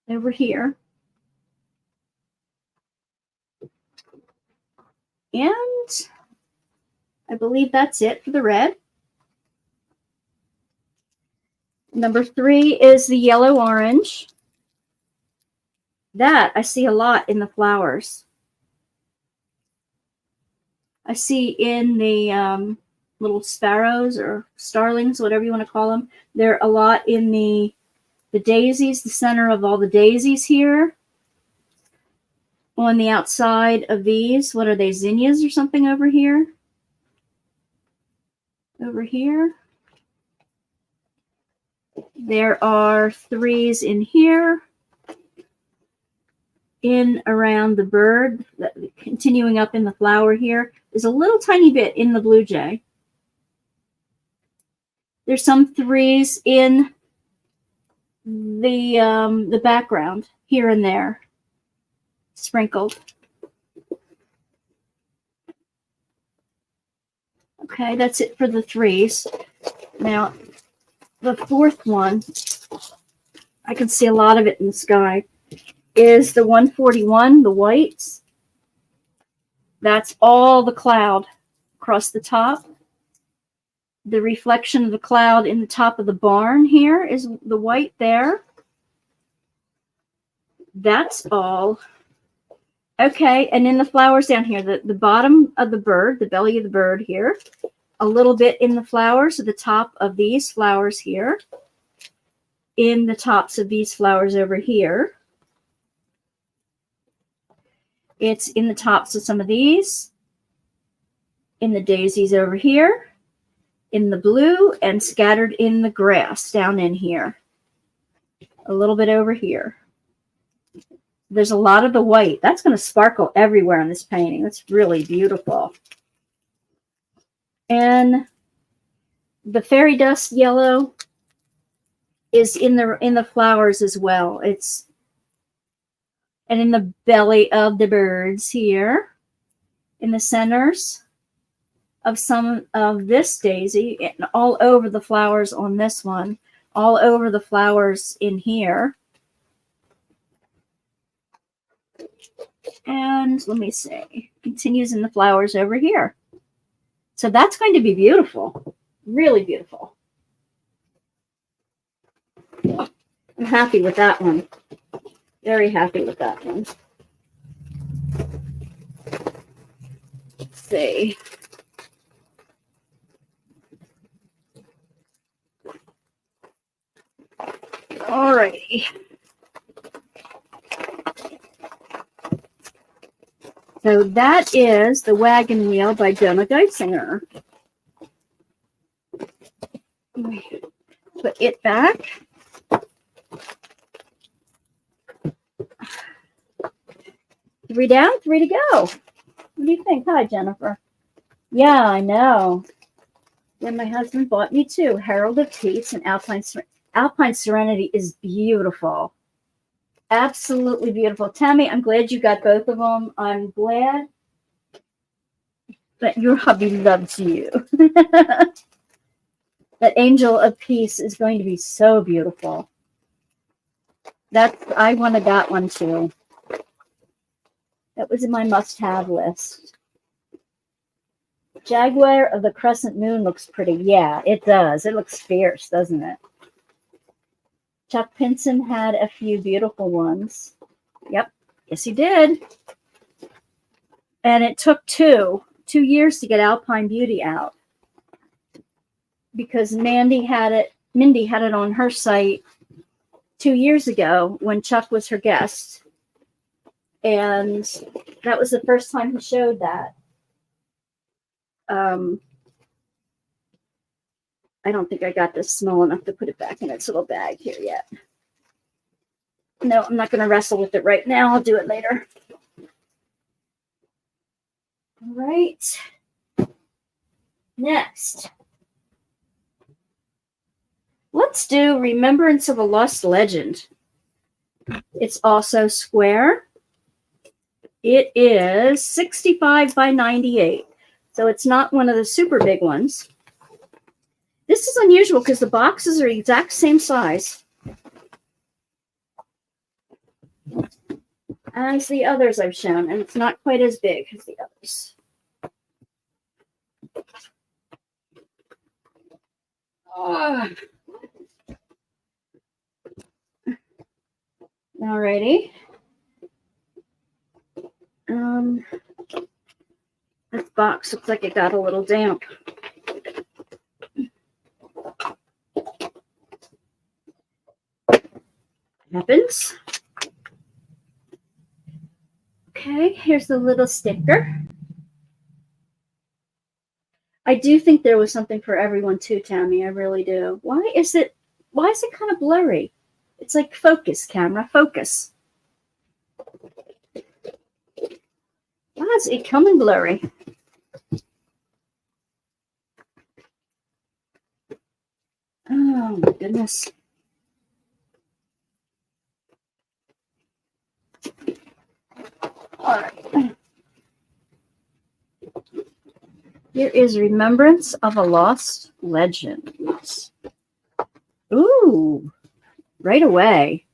over here. And I believe that's it for the red. Number 3 is the yellow-orange. That I see a lot in the flowers. I see in the little sparrows or starlings, whatever you want to call them. They're a lot in the daisies, the center of all the daisies here. On the outside of these, what are they, zinnias or something over here? Over here. There are 3s in here. In around the bird, continuing up in the flower here. There's a little tiny bit in the blue jay. There's some 3s in the background here and there, sprinkled. Okay, that's it for the 3s. Now, the 4th one, I can see a lot of it in the sky, is the 141, the whites. That's all the cloud across the top. The reflection of the cloud in the top of the barn here is the white there. That's all. Okay, and in the flowers down here, the bottom of the bird, the belly of the bird here, a little bit in the flowers at the top of these flowers here, in the tops of these flowers over here. It's in the tops of some of these, in the daisies over here, in the blue, and scattered in the grass down in here. A little bit over here. There's a lot of the white. That's going to sparkle everywhere in this painting. That's really beautiful. And the fairy dust yellow is in the flowers as well. And in the belly of the birds here, in the centers of some of this daisy, and all over the flowers on this one, all over the flowers in here. And let me see, continues in the flowers over here. So that's going to be beautiful, really beautiful. I'm happy with that one. Very happy with that one. Let's see. Alrighty. So that is The Wagon Wheel by Jonah Geisinger. Put it back. 3 down, 3 to go. What do you think? Hi, Jennifer. Yeah, I know. Yeah, my husband bought me 2. Herald of Peace and Alpine Serenity is beautiful. Absolutely beautiful. Tammy, I'm glad you got both of them. I'm glad that your hubby loves you. That Angel of Peace is going to be so beautiful. I wanted that one too. That was in my must-have list. Jaguar of the Crescent Moon looks pretty. Yeah, it does. It looks fierce, doesn't it? Chuck Pinson had a few beautiful ones. Yep. Yes, he did. And it took 2 years to get Alpine Beauty out. Because Mindy had it on her site 2 years ago when Chuck was her guest. And that was the first time he showed that. I don't think I got this small enough to put it back in its little bag here yet. No, I'm not going to wrestle with it right now. I'll do it later. All right. Next. Let's do Remembrance of a Lost Legend. It's also square. It is 65 by 98. So it's not one of the super big ones. This is unusual because the boxes are the exact same size. as the others I've shown, and it's not quite as big as the others. Oh. Alrighty. This box looks like it got a little damp. Happens. Okay, here's the little sticker. I do think there was something for everyone too, Tammy. I really do. Why is it kind of blurry? It's like focus, camera, focus. Why is it coming blurry? Oh my goodness. All right. Here is Remembrance of a Lost Legend. Ooh, right away.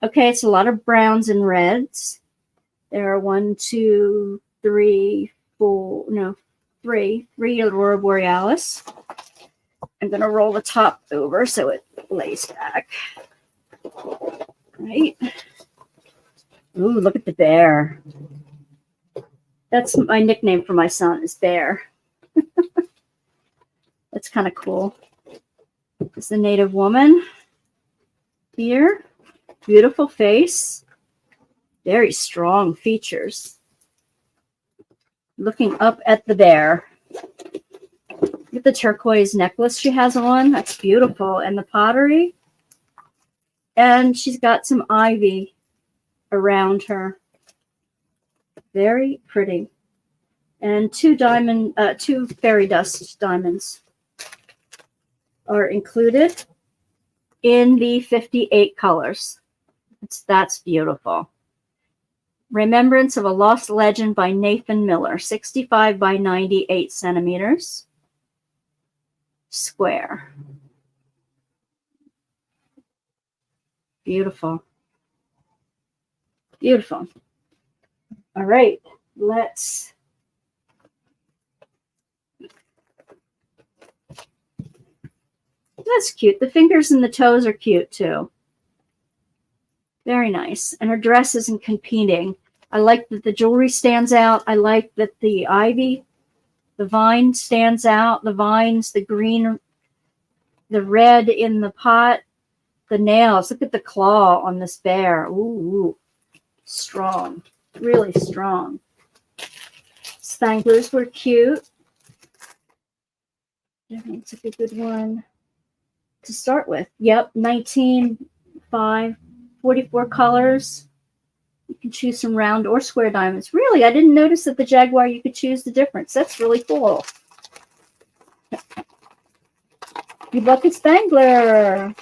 Okay, it's a lot of browns and reds. There are 1, 2, 3, 4, no, 3 Aurora Borealis. I'm going to roll the top over so it lays back. Right. Ooh, look at the bear. That's my nickname for my son, is Bear. That's kind of cool. It's the Native woman here. Beautiful face. Very strong features. Looking up at the bear. Look at the turquoise necklace she has on. That's beautiful. And the pottery. And she's got some ivy around her. Very pretty. And 2 fairy dust diamonds are included in the 58 colors. That's beautiful. Remembrance of a Lost Legend by Nathan Miller, 65 by 98 centimeters. Square. Beautiful. Beautiful. All right, let's that's cute. The fingers and the toes are cute too. Very nice. And her dress isn't competing. I like that the jewelry stands out. I like that the ivy, the vine stands out. The vines, the green, the red in the pot, the nails. Look at the claw on this bear. Ooh, strong. Really strong. Spanglers were cute. That's a good one to start with. Yep, 19, 5, 44 colors. You can choose some round or square diamonds. Really, I didn't notice that the Jaguar, you could choose the difference. That's really cool. Good luck at Spangler.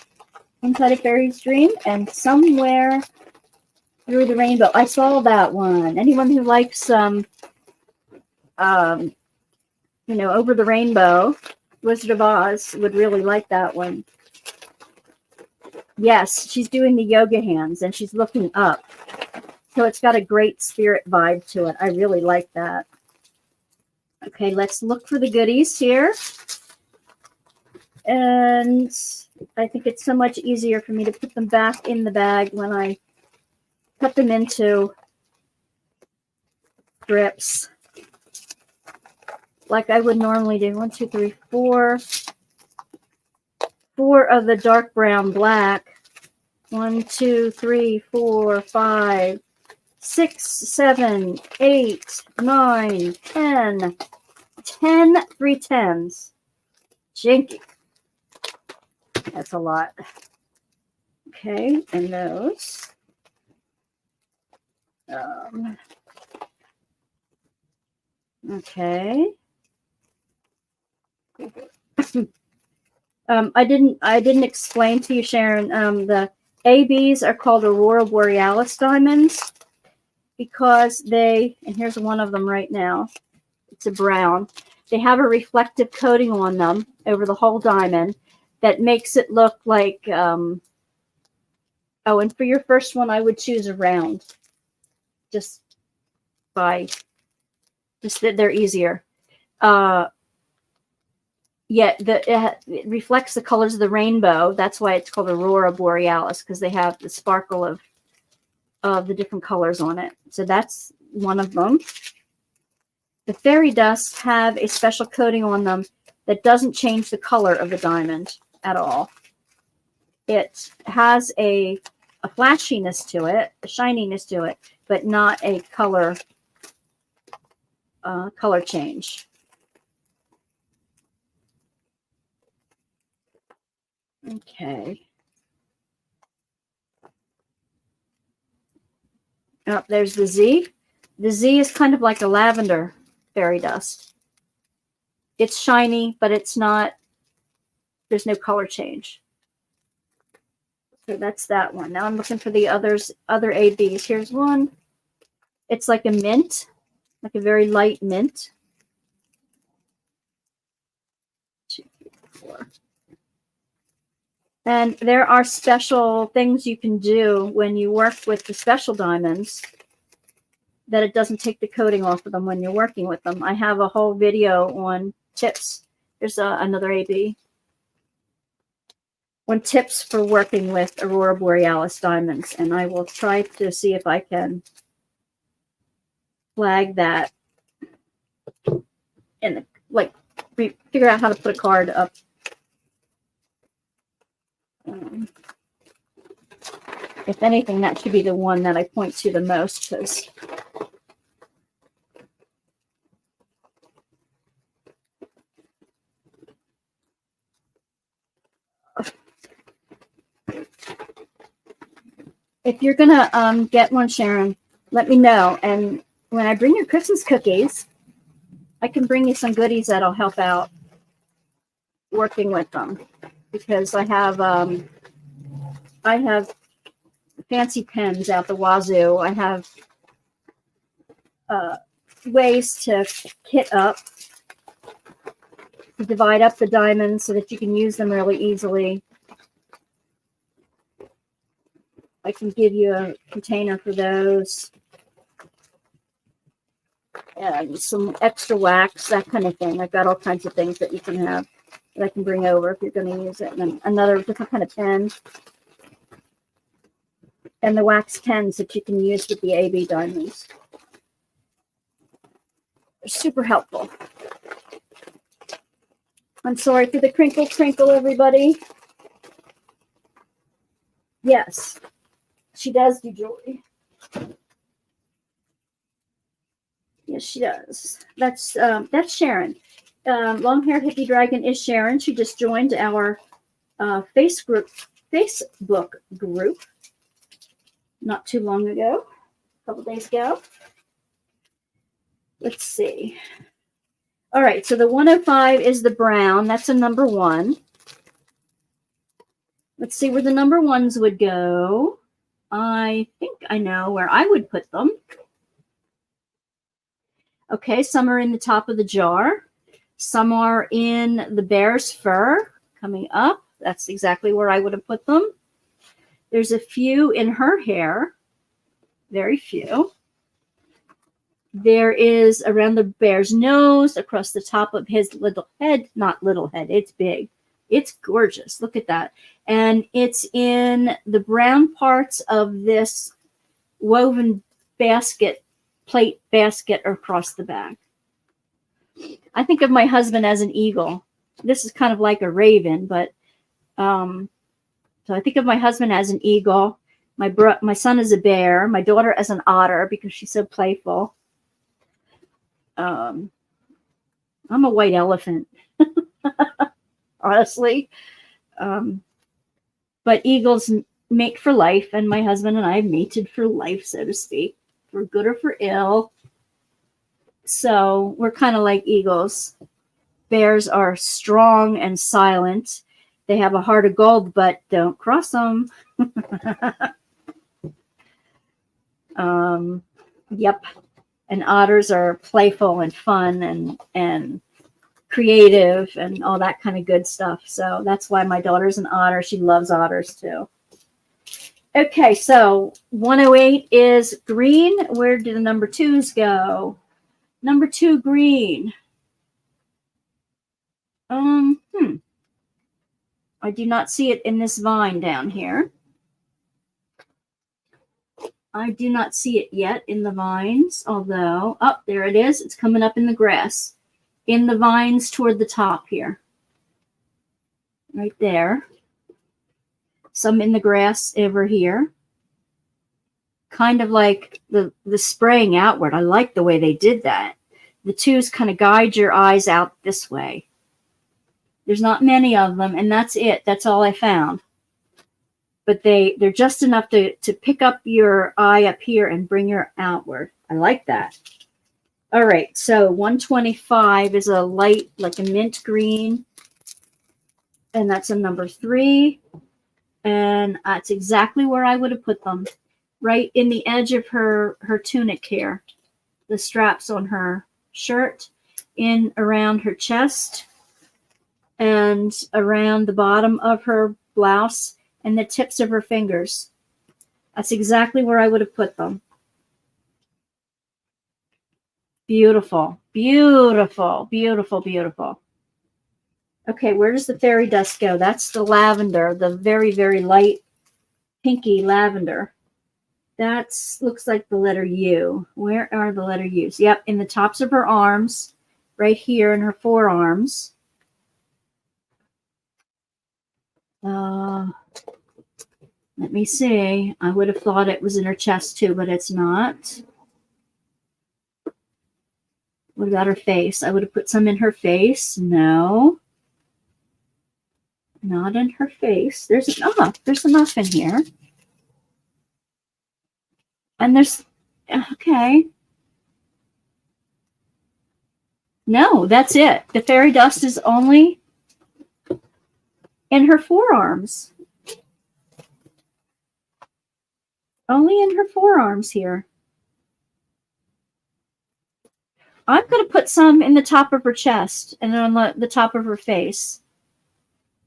Inside a Fairy's Dream and Somewhere Through the Rainbow. I saw that one. Anyone who likes Over the Rainbow, Wizard of Oz, would really like that one. Yes, she's doing the yoga hands and she's looking up. So it's got a great spirit vibe to it. I really like that. Okay, let's look for the goodies here. And I think it's so much easier for me to put them back in the bag when I cut them into strips like I would normally do. 1, 2, 3, 4. 4 of the dark brown black. 1, 2, 3, 4, 5, 6, 7, 8, 9, 10. 10 3 10s. Jinky. That's a lot. Okay, and those. Okay. I didn't explain to you, Sharon. The ABs are called Aurora Borealis diamonds because and here's one of them right now. It's a brown. They have a reflective coating on them over the whole diamond that makes it look like Oh, and for your first one, I would choose a round. Just that they're easier. Yeah, it reflects the colors of the rainbow. That's why it's called Aurora Borealis, because they have the sparkle of the different colors on it. So that's one of them. The fairy dusts have a special coating on them that doesn't change the color of the diamond at all. It has a flashiness to it, a shininess to it, but not a color change. Okay. Oh, there's the Z. The Z is kind of like a lavender fairy dust. It's shiny, but it's not, there's no color change. So that's that one. Now I'm looking for the other ABs. Here's one. It's like a mint, like a very light mint. 2, 3, 4. And there are special things you can do when you work with the special diamonds that it doesn't take the coating off of them when you're working with them. I have a whole video on tips. There's another AB. On tips for working with Aurora Borealis diamonds. And I will try to see if I can flag that and figure out how to put a card up. If anything, that should be the one that I point to the most, because if you're gonna get one, Sharon, let me know. And when I bring your Christmas cookies, I can bring you some goodies that'll help out working with them, because I have fancy pens out the wazoo. I have ways to kit up, to divide up the diamonds so that you can use them really easily. I can give you a container for those. And some extra wax, that kind of thing. I've got all kinds of things that you can have that I can bring over if you're going to use it. And then another different kind of pen. And the wax pens that you can use with the AB diamonds. They're super helpful. I'm sorry for the crinkle, everybody. Yes, she does do jewelry. Yes, she does. That's Sharon. Long-haired hippie dragon is Sharon. She just joined our Facebook group not too long ago, a couple days ago. Let's see. All right, so the 105 is the brown. That's a number 1. Let's see where the number 1s would go. I think I know where I would put them. Okay, some are in the top of the jar. Some are in the bear's fur coming up. That's exactly where I would have put them. There's a few in her hair. Very few. There is around the bear's nose, across the top of his little head. Not little head, it's big. It's gorgeous. Look at that. And it's in the brown parts of this woven basket, plate basket across the back. I think of my husband as an eagle. This is kind of like a raven, but so I think of my husband as an eagle. My son is a bear. My daughter as an otter because she's so playful. I'm a white elephant, honestly. But eagles mate for life, and my husband and I mated for life, so to speak, for good or for ill. So we're kind of like eagles. Bears are strong and silent. They have a heart of gold, but don't cross them. Yep. And otters are playful and fun and creative and all that kind of good stuff. So that's why my daughter's an otter. She loves otters too. Okay, so 108 is green. Where do the number 2s go? Number 2 green. I do not see it in this vine down here. I do not see it yet in the vines, although, oh, there it is. It's coming up in the grass. In the vines toward the top here. Right there. Some in the grass over here. Kind of like the spraying outward. I like the way they did that. The 2s kind of guide your eyes out this way. There's not many of them, and that's it. That's all I found. But they're just enough to pick up your eye up here and bring your outward. I like that. All right, so 125 is a light, like a mint green. And that's a number 3. And that's exactly where I would have put them. Right in the edge of her tunic here. The straps on her shirt. In around her chest. And around the bottom of her blouse. And the tips of her fingers. That's exactly where I would have put them. Beautiful, beautiful, beautiful, beautiful. Okay, where does the fairy dust go? That's the lavender, the very, very light pinky lavender. That looks like the letter U. Where are the letter U's? Yep, in the tops of her arms, right here in her forearms. Let me see. I would have thought it was in her chest too, but it's not. What about her face? I would have put some in her face. No. Not in her face. There's enough in here. And there's, okay. No, that's it. The fairy dust is only in her forearms. Only in her forearms here. I'm going to put some in the top of her chest and on the top of her face.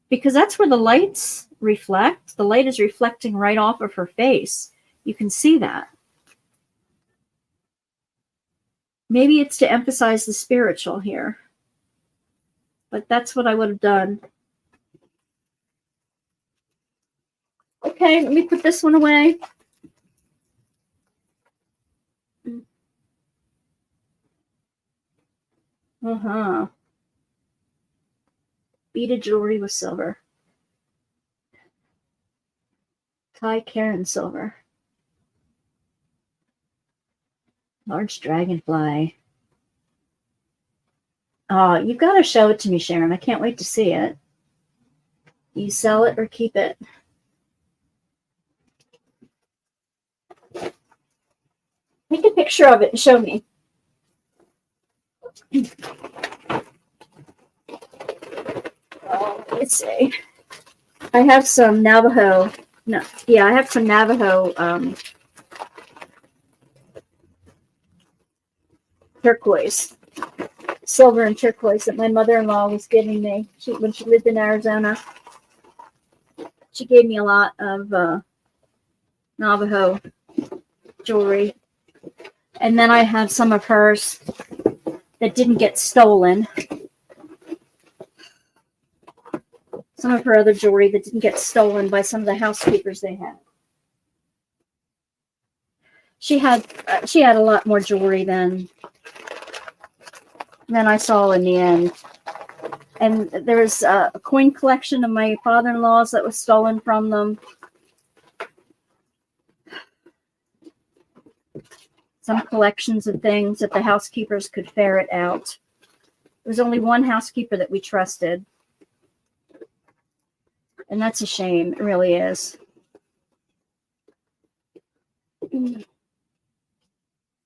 Because that's where the lights reflect. The light is reflecting right off of her face. You can see that. Maybe it's to emphasize the spiritual here. But that's what I would have done. Okay, let me put this one away. Beaded jewelry with silver. Kai Karen silver. Large dragonfly. Oh, you've got to show it to me, Sharon. I can't wait to see it. You sell it or keep it? Take a picture of it and show me. Let's see. I have some Navajo. No, yeah, I have some Navajo turquoise, silver and turquoise that my mother-in-law was giving me when she lived in Arizona. She gave me a lot of Navajo jewelry. And then I have some of hers that didn't get stolen. Some of her other jewelry that didn't get stolen by some of the housekeepers they had. She had a lot more jewelry than I saw in the end. And there's a coin collection of my father-in-law's that was stolen from them. Some collections of things that the housekeepers could ferret out. There was only one housekeeper that we trusted. And that's a shame. It really is. You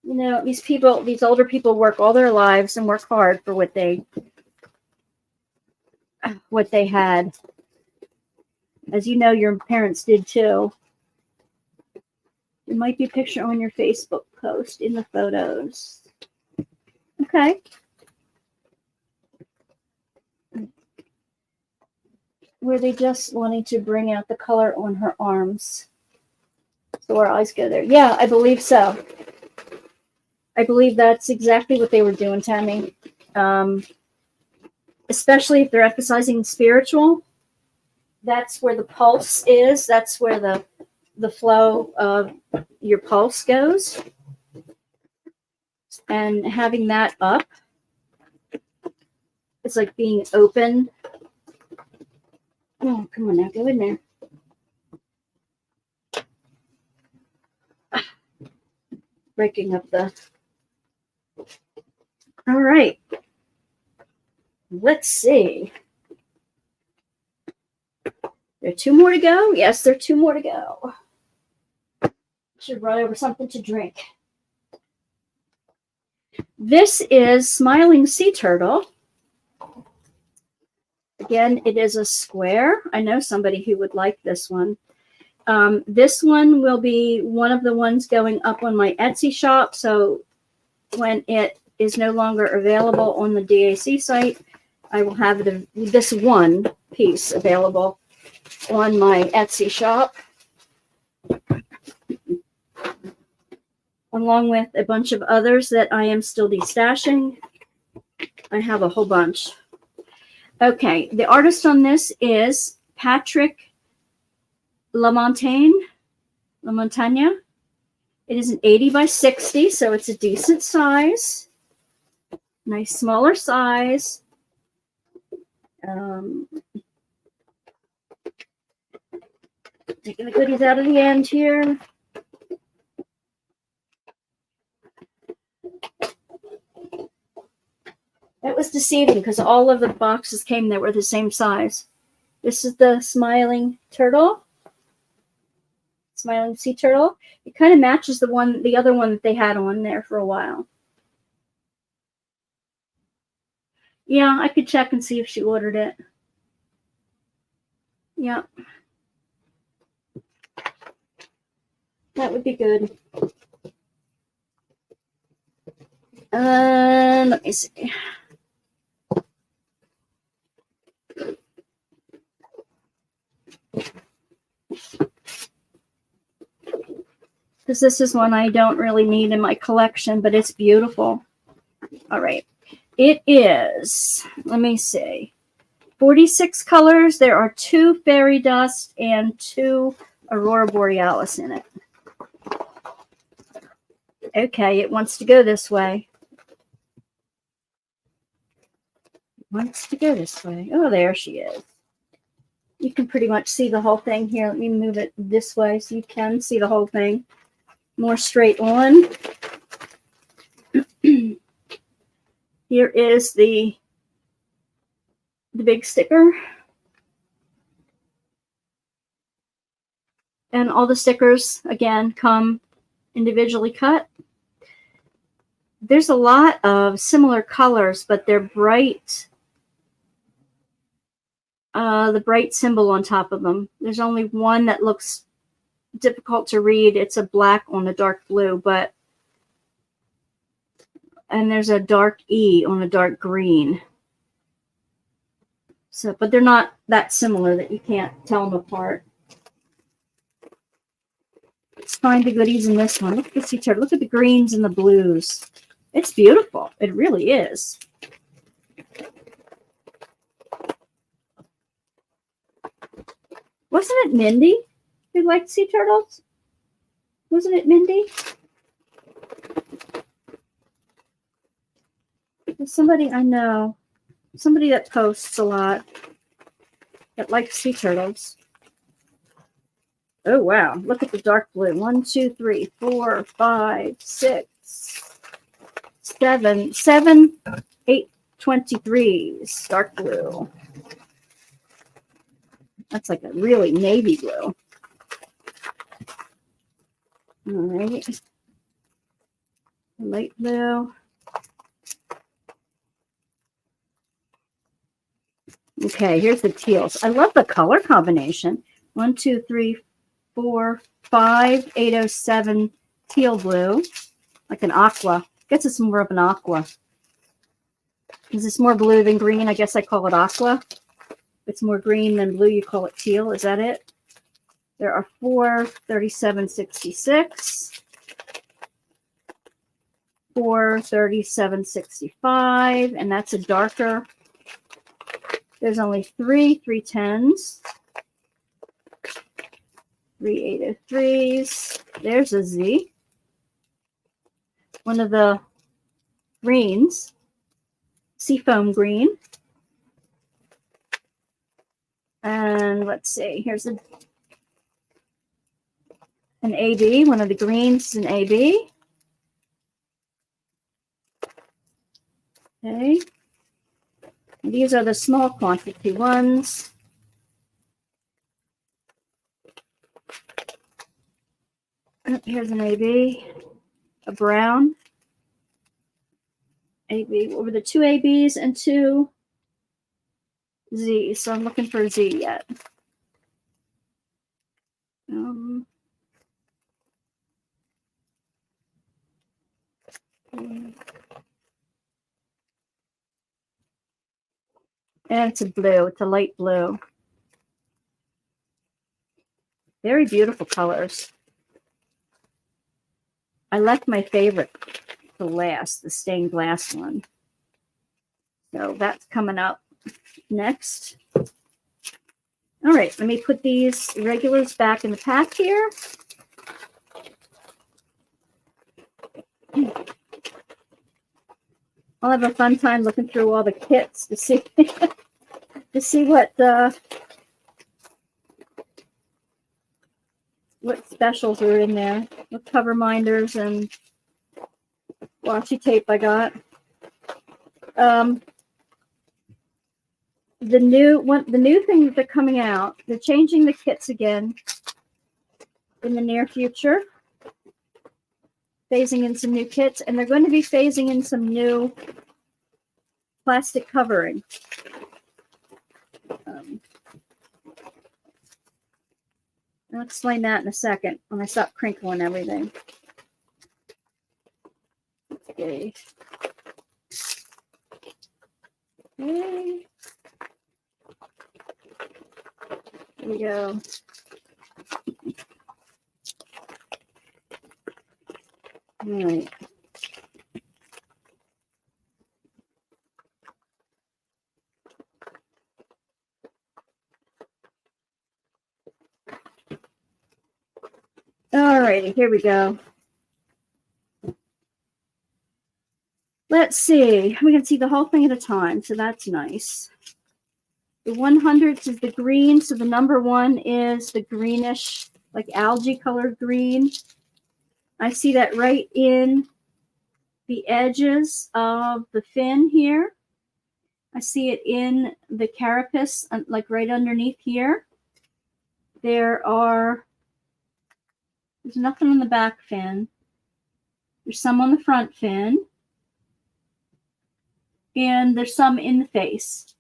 know, these older people work all their lives and work hard for what they had. As you know, your parents did too. There might be a picture on your Facebook post in the photos. Okay. Were they just wanting to bring out the color on her arms? So our eyes go there. Yeah, I believe so. I believe that's exactly what they were doing, Tammy. Especially if they're emphasizing spiritual. That's where the pulse is. That's where the flow of your pulse goes. And having that up, it's like being open. Oh, come on now, go in there. Breaking up the... All right. Let's see. There are 2 more to go? Yes, there are 2 more to go. Should run over something to drink. This is Smiling Sea Turtle. Again, it is a square. I know somebody who would like this one. This one will be one of the ones going up on my Etsy shop. So when it is no longer available on the DAC site, I will have this one piece available on my Etsy shop, along with a bunch of others that I am still destashing. I have a whole bunch. Okay, the artist on this is Patrick LaMontagne. It is an 80 by 60, so it's a decent size. Nice smaller size. Taking the goodies out of the end here. That was deceiving because all of the boxes came that were the same size. This is the smiling turtle. Smiling sea turtle. It kind of matches the other one that they had on there for a while. Yeah, I could check and see if she ordered it. Yeah. That would be good. Let me see. Because this is one I don't really need in my collection, but it's beautiful. All right. It is, let me see, 46 colors. There are 2 fairy dust and 2 aurora borealis in it. Okay, it wants to go this way. It wants to go this way. Oh, there she is. You can pretty much see the whole thing here. Let me move it this way so you can see the whole thing more straight on. Here is the big sticker. And all the stickers, again, come individually cut. There's a lot of similar colors, but they're bright. The bright symbol on top of them. There's only one that looks difficult to read. It's a black on a dark blue, and there's a dark E on a dark green. So, but they're not that similar that you can't tell them apart. Let's find the goodies in this one. Look at the sea turtle. Look at the greens and the blues. It's beautiful. It really is. Wasn't it Mindy who liked sea turtles? Wasn't it Mindy? There's somebody I know, somebody that posts a lot that likes sea turtles. Oh, wow. Look at the dark blue. 1, 2, 3, 4, 5, 6, 7, 8, 23s. Dark blue. That's like a really navy blue. All right. Light blue. Okay, here's the teals. I love the color combination. 1, 2, 3, 4, 5, 807 teal blue. Like an aqua. I guess it's more of an aqua. Is this more blue than green? I guess I call it aqua. If it's more green than blue, you call it teal. Is that it? There are 4 3766, 4 3765, and that's a darker. There's only 3 310s, 3 803s. There's a Z. One of the greens, seafoam green. And let's see, here's an AB. One of the greens is an AB. Okay. These are the small quantity ones. Here's an AB, a brown. AB, what were the 2 ABs and 2 Z's? So I'm looking for a Z yet. And it's a blue. It's a light blue. Very beautiful colors. I left my favorite to last, the stained glass one. So that's coming up next. All right, let me put these regulars back in the pack here. I'll have a fun time looking through all the kits to see to see what specials are in there. What cover minders and washi tape I got. The new thing that they're coming out, they're changing the kits again in the near future. Phasing in some new kits, and they're going to be phasing in some new plastic covering. I'll explain that in a second when I stop crinkling everything. Okay. Okay. Here we go. All right. All righty, here we go. Let's see. We can see the whole thing at a time, so that's nice. The 100s is the green, so the number 1 is the greenish, like algae colored green. I see that right in the edges of the fin here. I see it in the carapace, like right underneath here. There's nothing on the back fin. There's some on the front fin. And there's some in the face.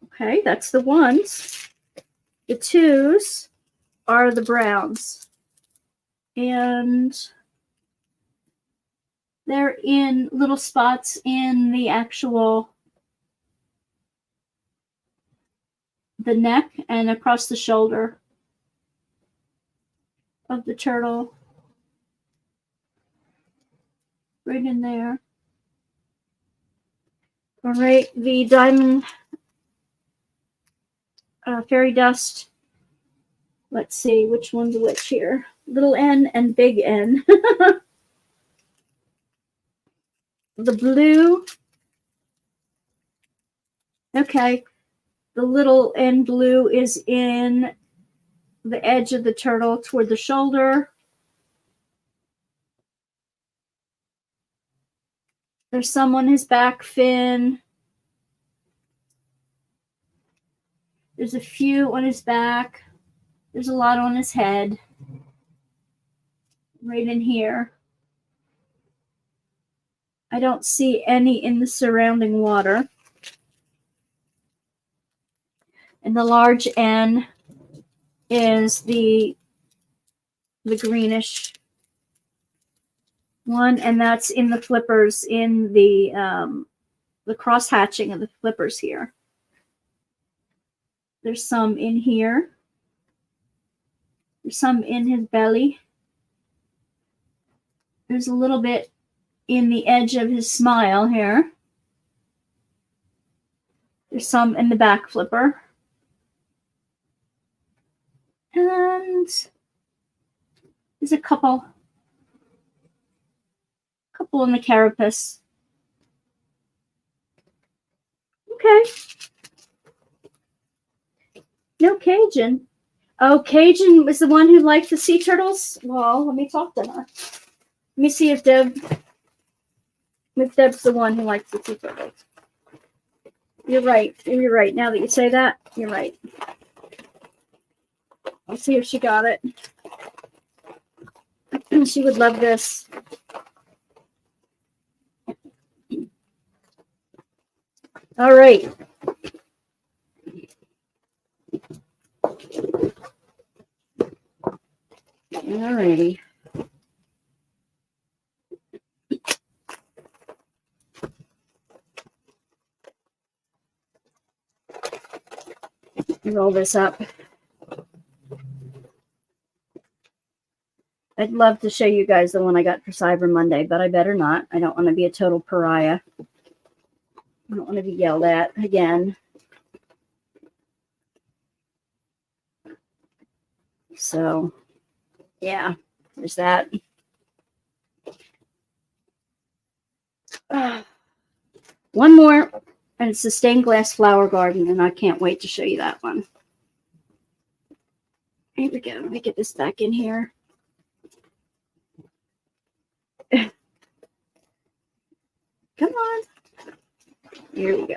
Okay, that's the 1s. The 2s are the browns. And they're in little spots in the neck and across the shoulder of the turtle. Right in there. All right, the diamond fairy dust. Let's see which one's which here. Little N and big N. The blue. Okay. The little N blue is in the edge of the turtle toward the shoulder. There's some on his back fin. There's a few on his back. There's a lot on his head. Right in here. I don't see any in the surrounding water. And the large N is the greenish one, and that's in the flippers, in the cross hatching of the flippers here. There's some in here. There's some in his belly. There's a little bit in the edge of his smile here. There's some in the back flipper. And there's a couple in the carapace. Okay. No Cajun. Oh, Cajun was the one who liked the sea turtles? Well, let me talk to her. Let me see if Deb's the one who likes the sea turtles. You're right. You're right. Now that you say that, you're right. I'll see if she got it. She would love this. All right. All righty. Roll this up. I'd love to show you guys the one I got for Cyber Monday, but I better not. I don't want to be a total pariah. I don't want to be yelled at again. So, yeah, there's that. One more, and it's the stained glass flower garden, and I can't wait to show you that one. Here we go. Let me get this back in here. Come on. Here we go.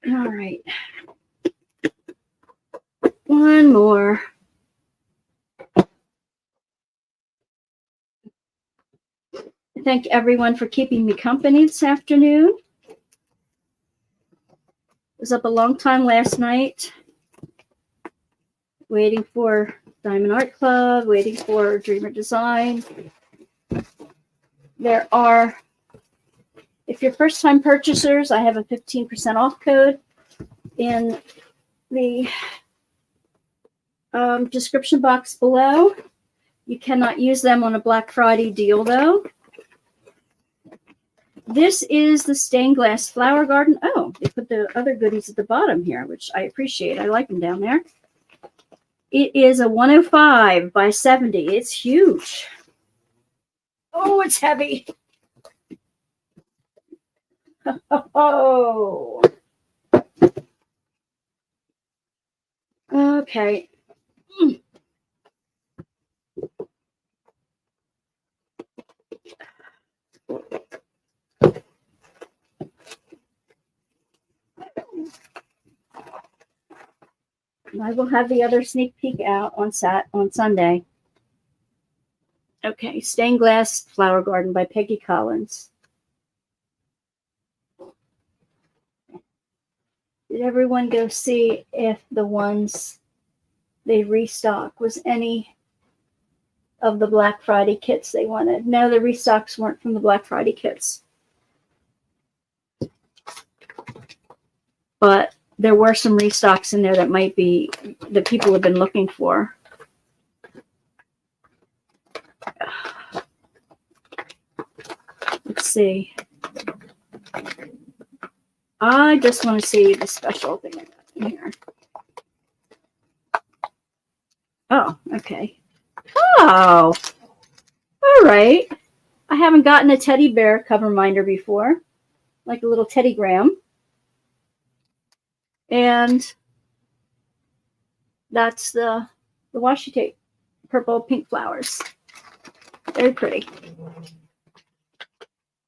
All right. One more. Thank everyone for keeping me company this afternoon. Was up a long time last night, waiting for Diamond Art Club, waiting for Dreamer Design. There are, if you're first-time purchasers, I have a 15% off code in the description box below. You cannot use them on a Black Friday deal, though. This is the stained glass flower garden. Oh, they put the other goodies at the bottom here, which I appreciate. I like them down there. It is a 105 by 70. It's huge. Oh, it's heavy. Oh. Okay. I will have the other sneak peek out on Sunday. Okay, Stained Glass Flower Garden by Peggy Collins. Did everyone go see if the ones they restock was any of the Black Friday kits they wanted? No, the restocks weren't from the Black Friday kits. But there were some restocks in there that might be that people have been looking for. Let's see. I just want to see the special thing I got in here. Oh, okay. Oh, all right. I haven't gotten a teddy bear cover minder before, like a little teddygram. And that's the washi tape, purple, pink flowers. Very pretty.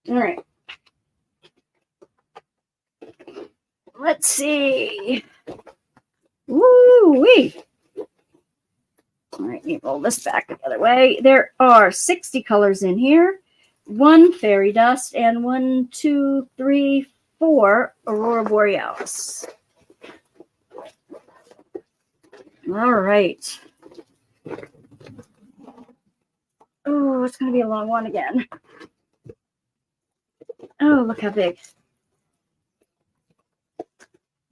All right. Let's see. Woo-wee. All right, let me roll this back the other way. There are 60 colors in here. 1 fairy dust and 1, 2, 3, 4 aurora borealis. All right. Oh, it's going to be a long one again. Oh, look how big.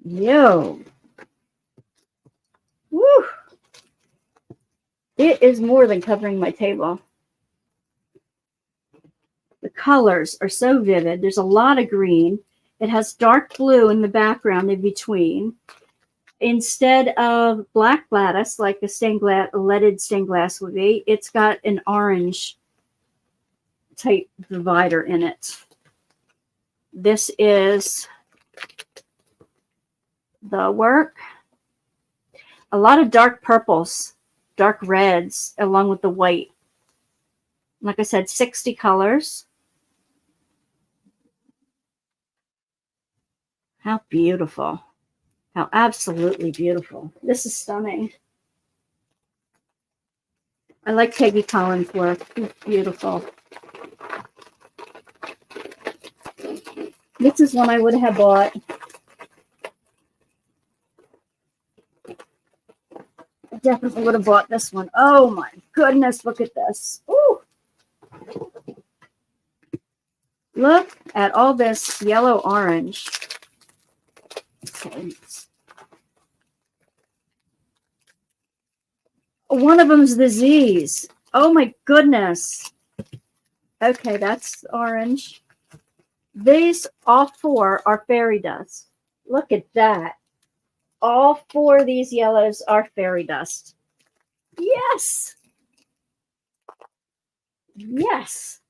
Yo. Woo. It is more than covering my table. The colors are so vivid. There's a lot of green. It has dark blue in the background in between. Instead of black lattice, like a leaded stained glass would be, it's got an orange type divider in it. This is the work. A lot of dark purples, dark reds, along with the white. Like I said, 60 colors. How beautiful. How absolutely beautiful. This is stunning. I like Peggy Collins' work. It's beautiful. This is one I would have bought. I definitely would have bought this one. Oh my goodness, look at this. Ooh. Look at all this yellow orange. Okay. One of them's the Z's. Oh my goodness. Okay, that's orange. These, all four, are fairy dust. Look at that. All four of these yellows are fairy dust. Yes. Yes.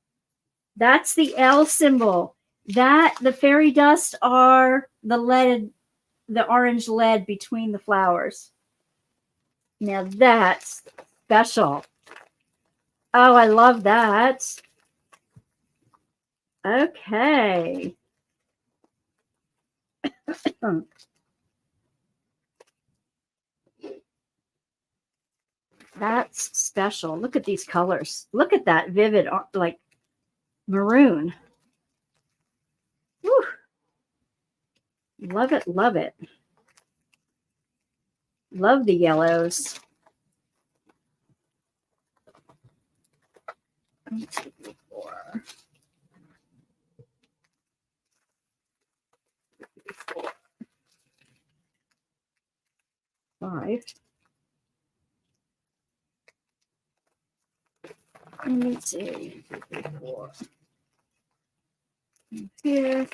That's the L symbol. That, the fairy dust are the lead, the orange lead between the flowers. Now that's special. Oh, I love that. Okay. That's special. Look at these colors. Look at that vivid, like maroon. Woo. Love it, love it. Love the yellows. 1, 2, 3, 4. 4. 5. Let me see. 4. Here.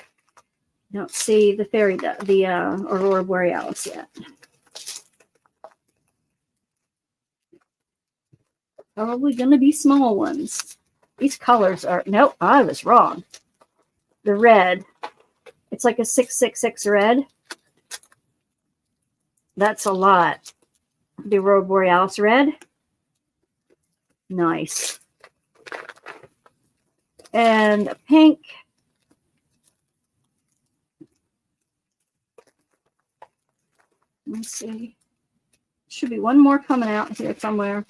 Don't see the fairy, the Aurora Borealis yet. Probably going to be small ones. These colors are, nope, I was wrong. The red, it's like a 666 red. That's a lot. The Aurora Borealis red. Nice. And a pink. Let's see. Should be one more coming out here somewhere.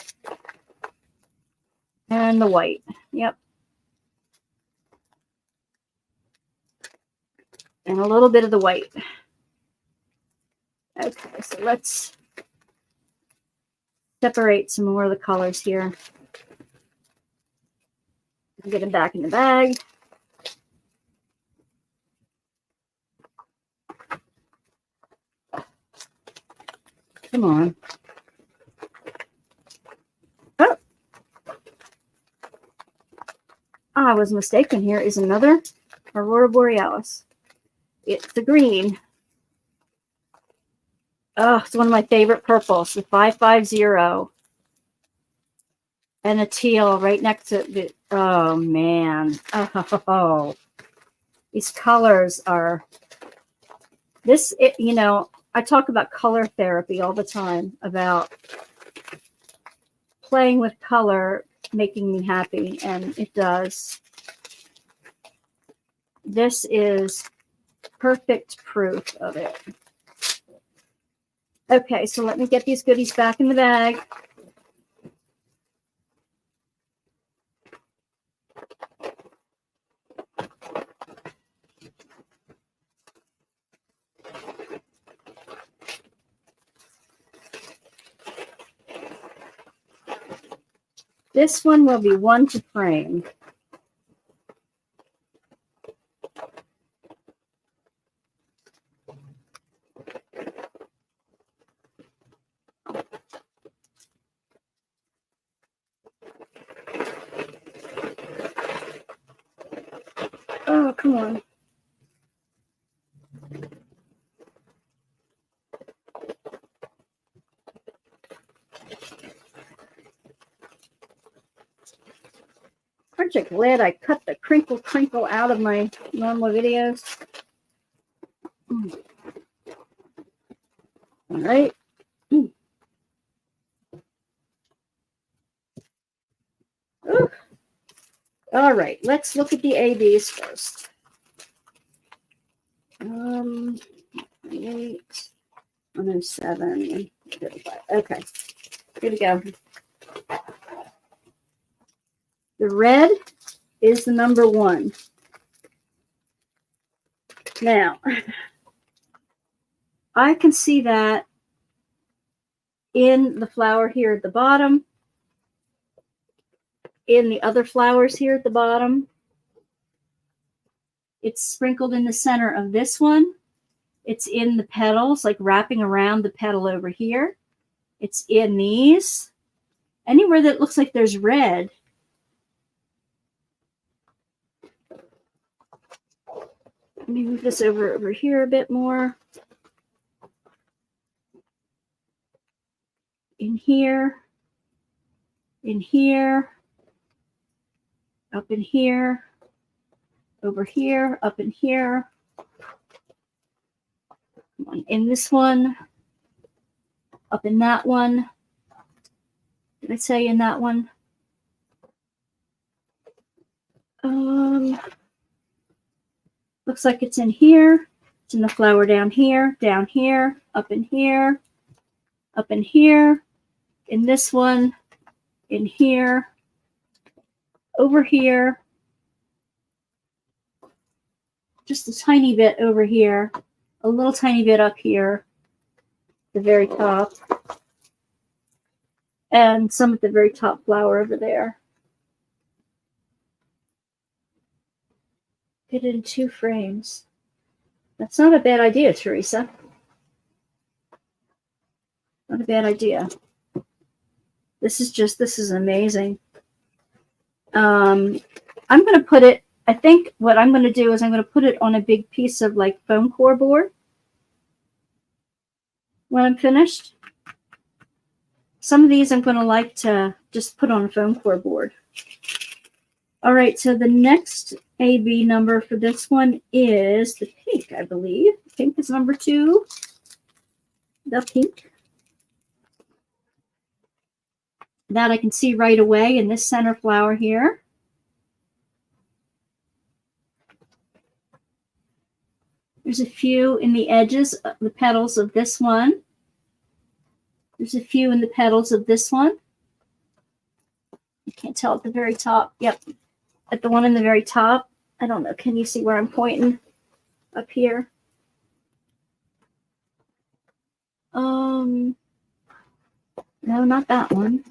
And the white. Yep. And a little bit of the white. Okay, so let's separate some more of the colors here. Get them back in the bag. Come on. Oh, I was mistaken. Here is another Aurora Borealis. It's the green. Oh, it's one of my favorite purples, the 550. And a teal right next to the, oh man. Oh, these colors are, this, you know, I talk about color therapy all the time, about playing with color, making me happy, and it does. This is perfect proof of it. Okay, so let me get these goodies back in the bag. This one will be one to frame. Oh, come on. Aren't you glad I cut the crinkle out of my normal videos? All right. Ooh. All right, let's look at the ABs first. 28, 107, 35. Okay, here we go. The red is the number 1. Now, I can see that in the flower here at the bottom, in the other flowers here at the bottom. It's sprinkled in the center of this one. It's in the petals, like wrapping around the petal over here. It's in these. Anywhere that looks like there's red. Let me move this over here a bit more. In here, up in here, over here, up in here. Come on, in this one, up in that one. Did I say in that one? Looks like it's in here. It's in the flower down here, up in here, up in here, in this one, in here, over here, just a tiny bit over here, a little tiny bit up here, the very top, and some at the very top flower over there. Get it in 2 frames. That's not a bad idea, Teresa. Not a bad idea. This is amazing. I'm going to put it, I think what I'm going to do is I'm going to put it on a big piece of like foam core board when I'm finished. Some of these I'm going to like to just put on a foam core board. All right, so the next AB number for this one is the pink, I believe. Pink is number 2. The pink. That I can see right away in this center flower here. There's a few in the edges of the petals of this one. There's a few in the petals of this one. You can't tell at the very top. Yep, at the one in the very top. I don't know. Can you see where I'm pointing? Up here. No, not that one.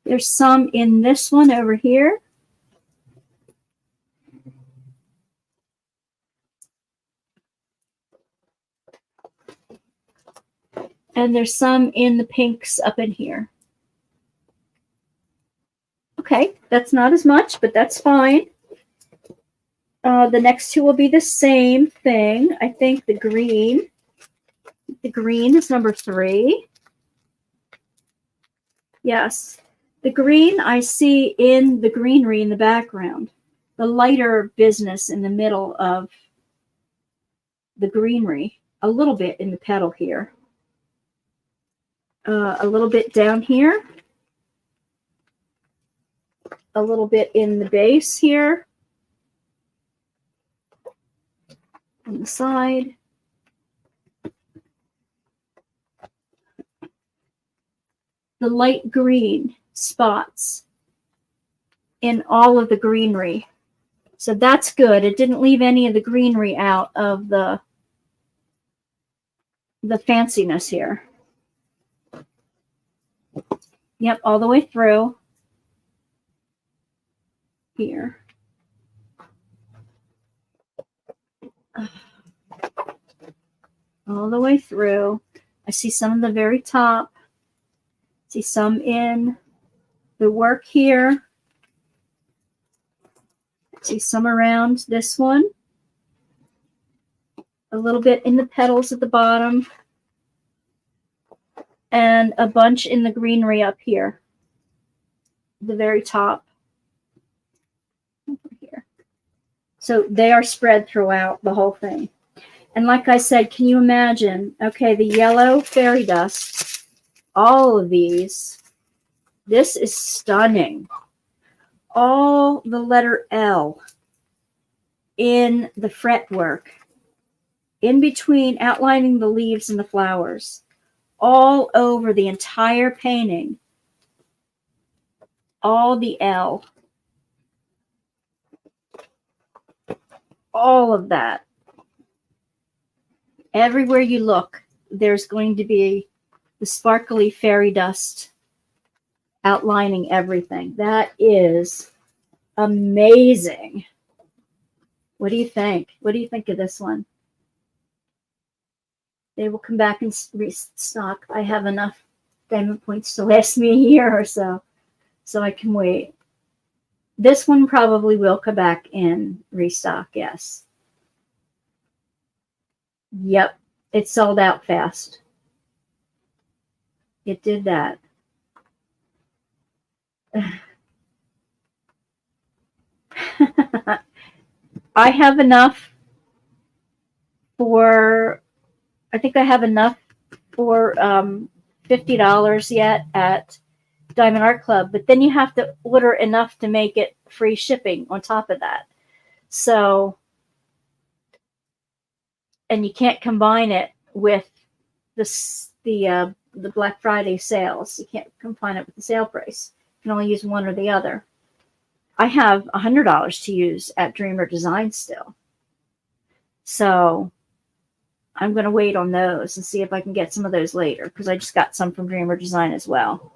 There's some in this one over here. And there's some in the pinks up in here. Okay, that's not as much, but that's fine. The next 2 will be the same thing. I think the green. The green is number 3. Yes. The green I see in the greenery in the background. The lighter business in the middle of the greenery. A little bit in the petal here. A little bit down here. A little bit in the base here. On the side. The light green spots in all of the greenery. So that's good. It didn't leave any of the greenery out of the the fanciness here. Yep, all the way through here. All the way through. I see some of the very top. See some in the work here. See some around this one. A little bit in the petals at the bottom. And a bunch in the greenery up here. The very top. Over here. So they are spread throughout the whole thing. And like I said, can you imagine? Okay, the yellow fairy dust. All of these. This is stunning. All the letter L in the fretwork. In between, outlining the leaves and the flowers. All over the entire painting. All the L. All of that. Everywhere you look, there's going to be the sparkly fairy dust outlining everything. That is amazing. What do you think? What do you think of this one? They will come back and restock. I have enough diamond points to last me a year or so, so I can wait. This one probably will come back in restock, yes. Yep, it sold out fast. It did that. I have enough for, I think I have enough for $50 yet at Diamond Art Club, but then you have to order enough to make it free shipping on top of that. So, and you can't combine it with the Black Friday sales. You can't combine it with the sale price. You can only use one or the other. I have $100 to use at Dreamer Design still. So I'm going to wait on those and see if I can get some of those later, because I just got some from Dreamer Design as well.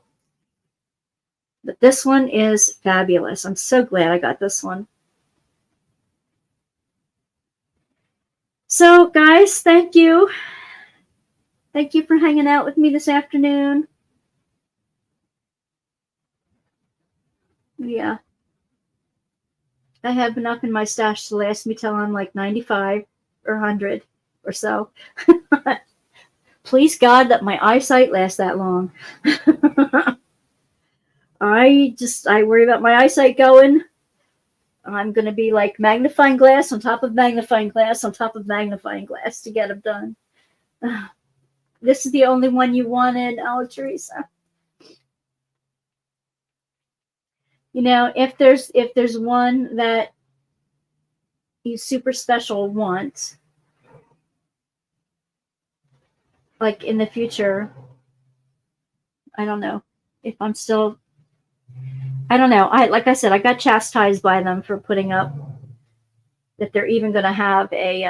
But this one is fabulous. I'm so glad I got this one. So, guys, thank you. Thank you for hanging out with me this afternoon. Yeah. I have enough in my stash to last me till I'm like 95 or 100 or so. Please God that my eyesight lasts that long. I worry about my eyesight going. I'm going to be like magnifying glass on top of magnifying glass on top of magnifying glass to get them done. This is the only one you wanted, oh, Teresa. You know, if there's one that you super special want, like in the future, I don't know if I'm still, I don't know. Like I said, I got chastised by them for putting up that they're even going to have a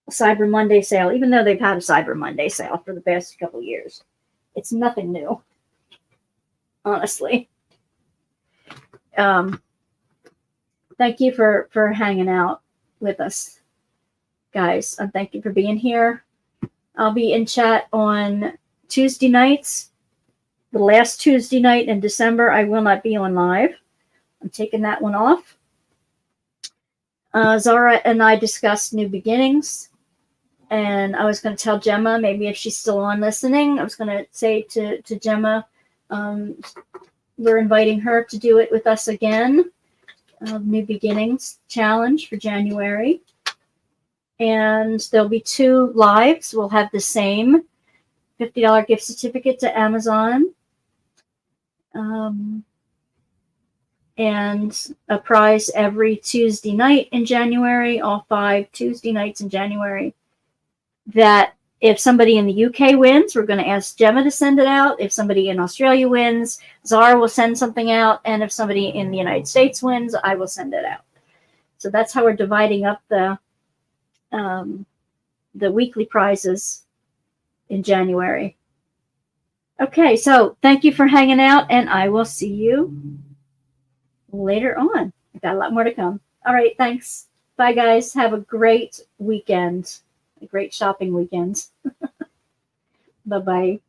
Cyber Monday sale, even though they've had a Cyber Monday sale for the past couple of years. It's nothing new, honestly. Thank you for hanging out with us, guys. And thank you for being here. I'll be in chat on Tuesday nights. The last Tuesday night in December, I will not be on live. I'm taking that one off. Zara and I discussed new beginnings. And I was going to tell Gemma, maybe if she's still on listening, I was going to say to Gemma, we're inviting her to do it with us again. New Beginnings Challenge for January. And there'll be 2 lives. We'll have the same $50 gift certificate to Amazon. And a prize every Tuesday night in January, all 5 Tuesday nights in January. That if somebody in the UK wins, we're going to ask Gemma to send it out. If somebody in Australia wins, Zara will send something out. And if somebody in the United States wins, I will send it out. So that's how we're dividing up the the weekly prizes in January. Okay, so thank you for hanging out, and I will see you later on. I've got a lot more to come. All right, thanks. Bye, guys. Have a great weekend, a great shopping weekend. Bye-bye.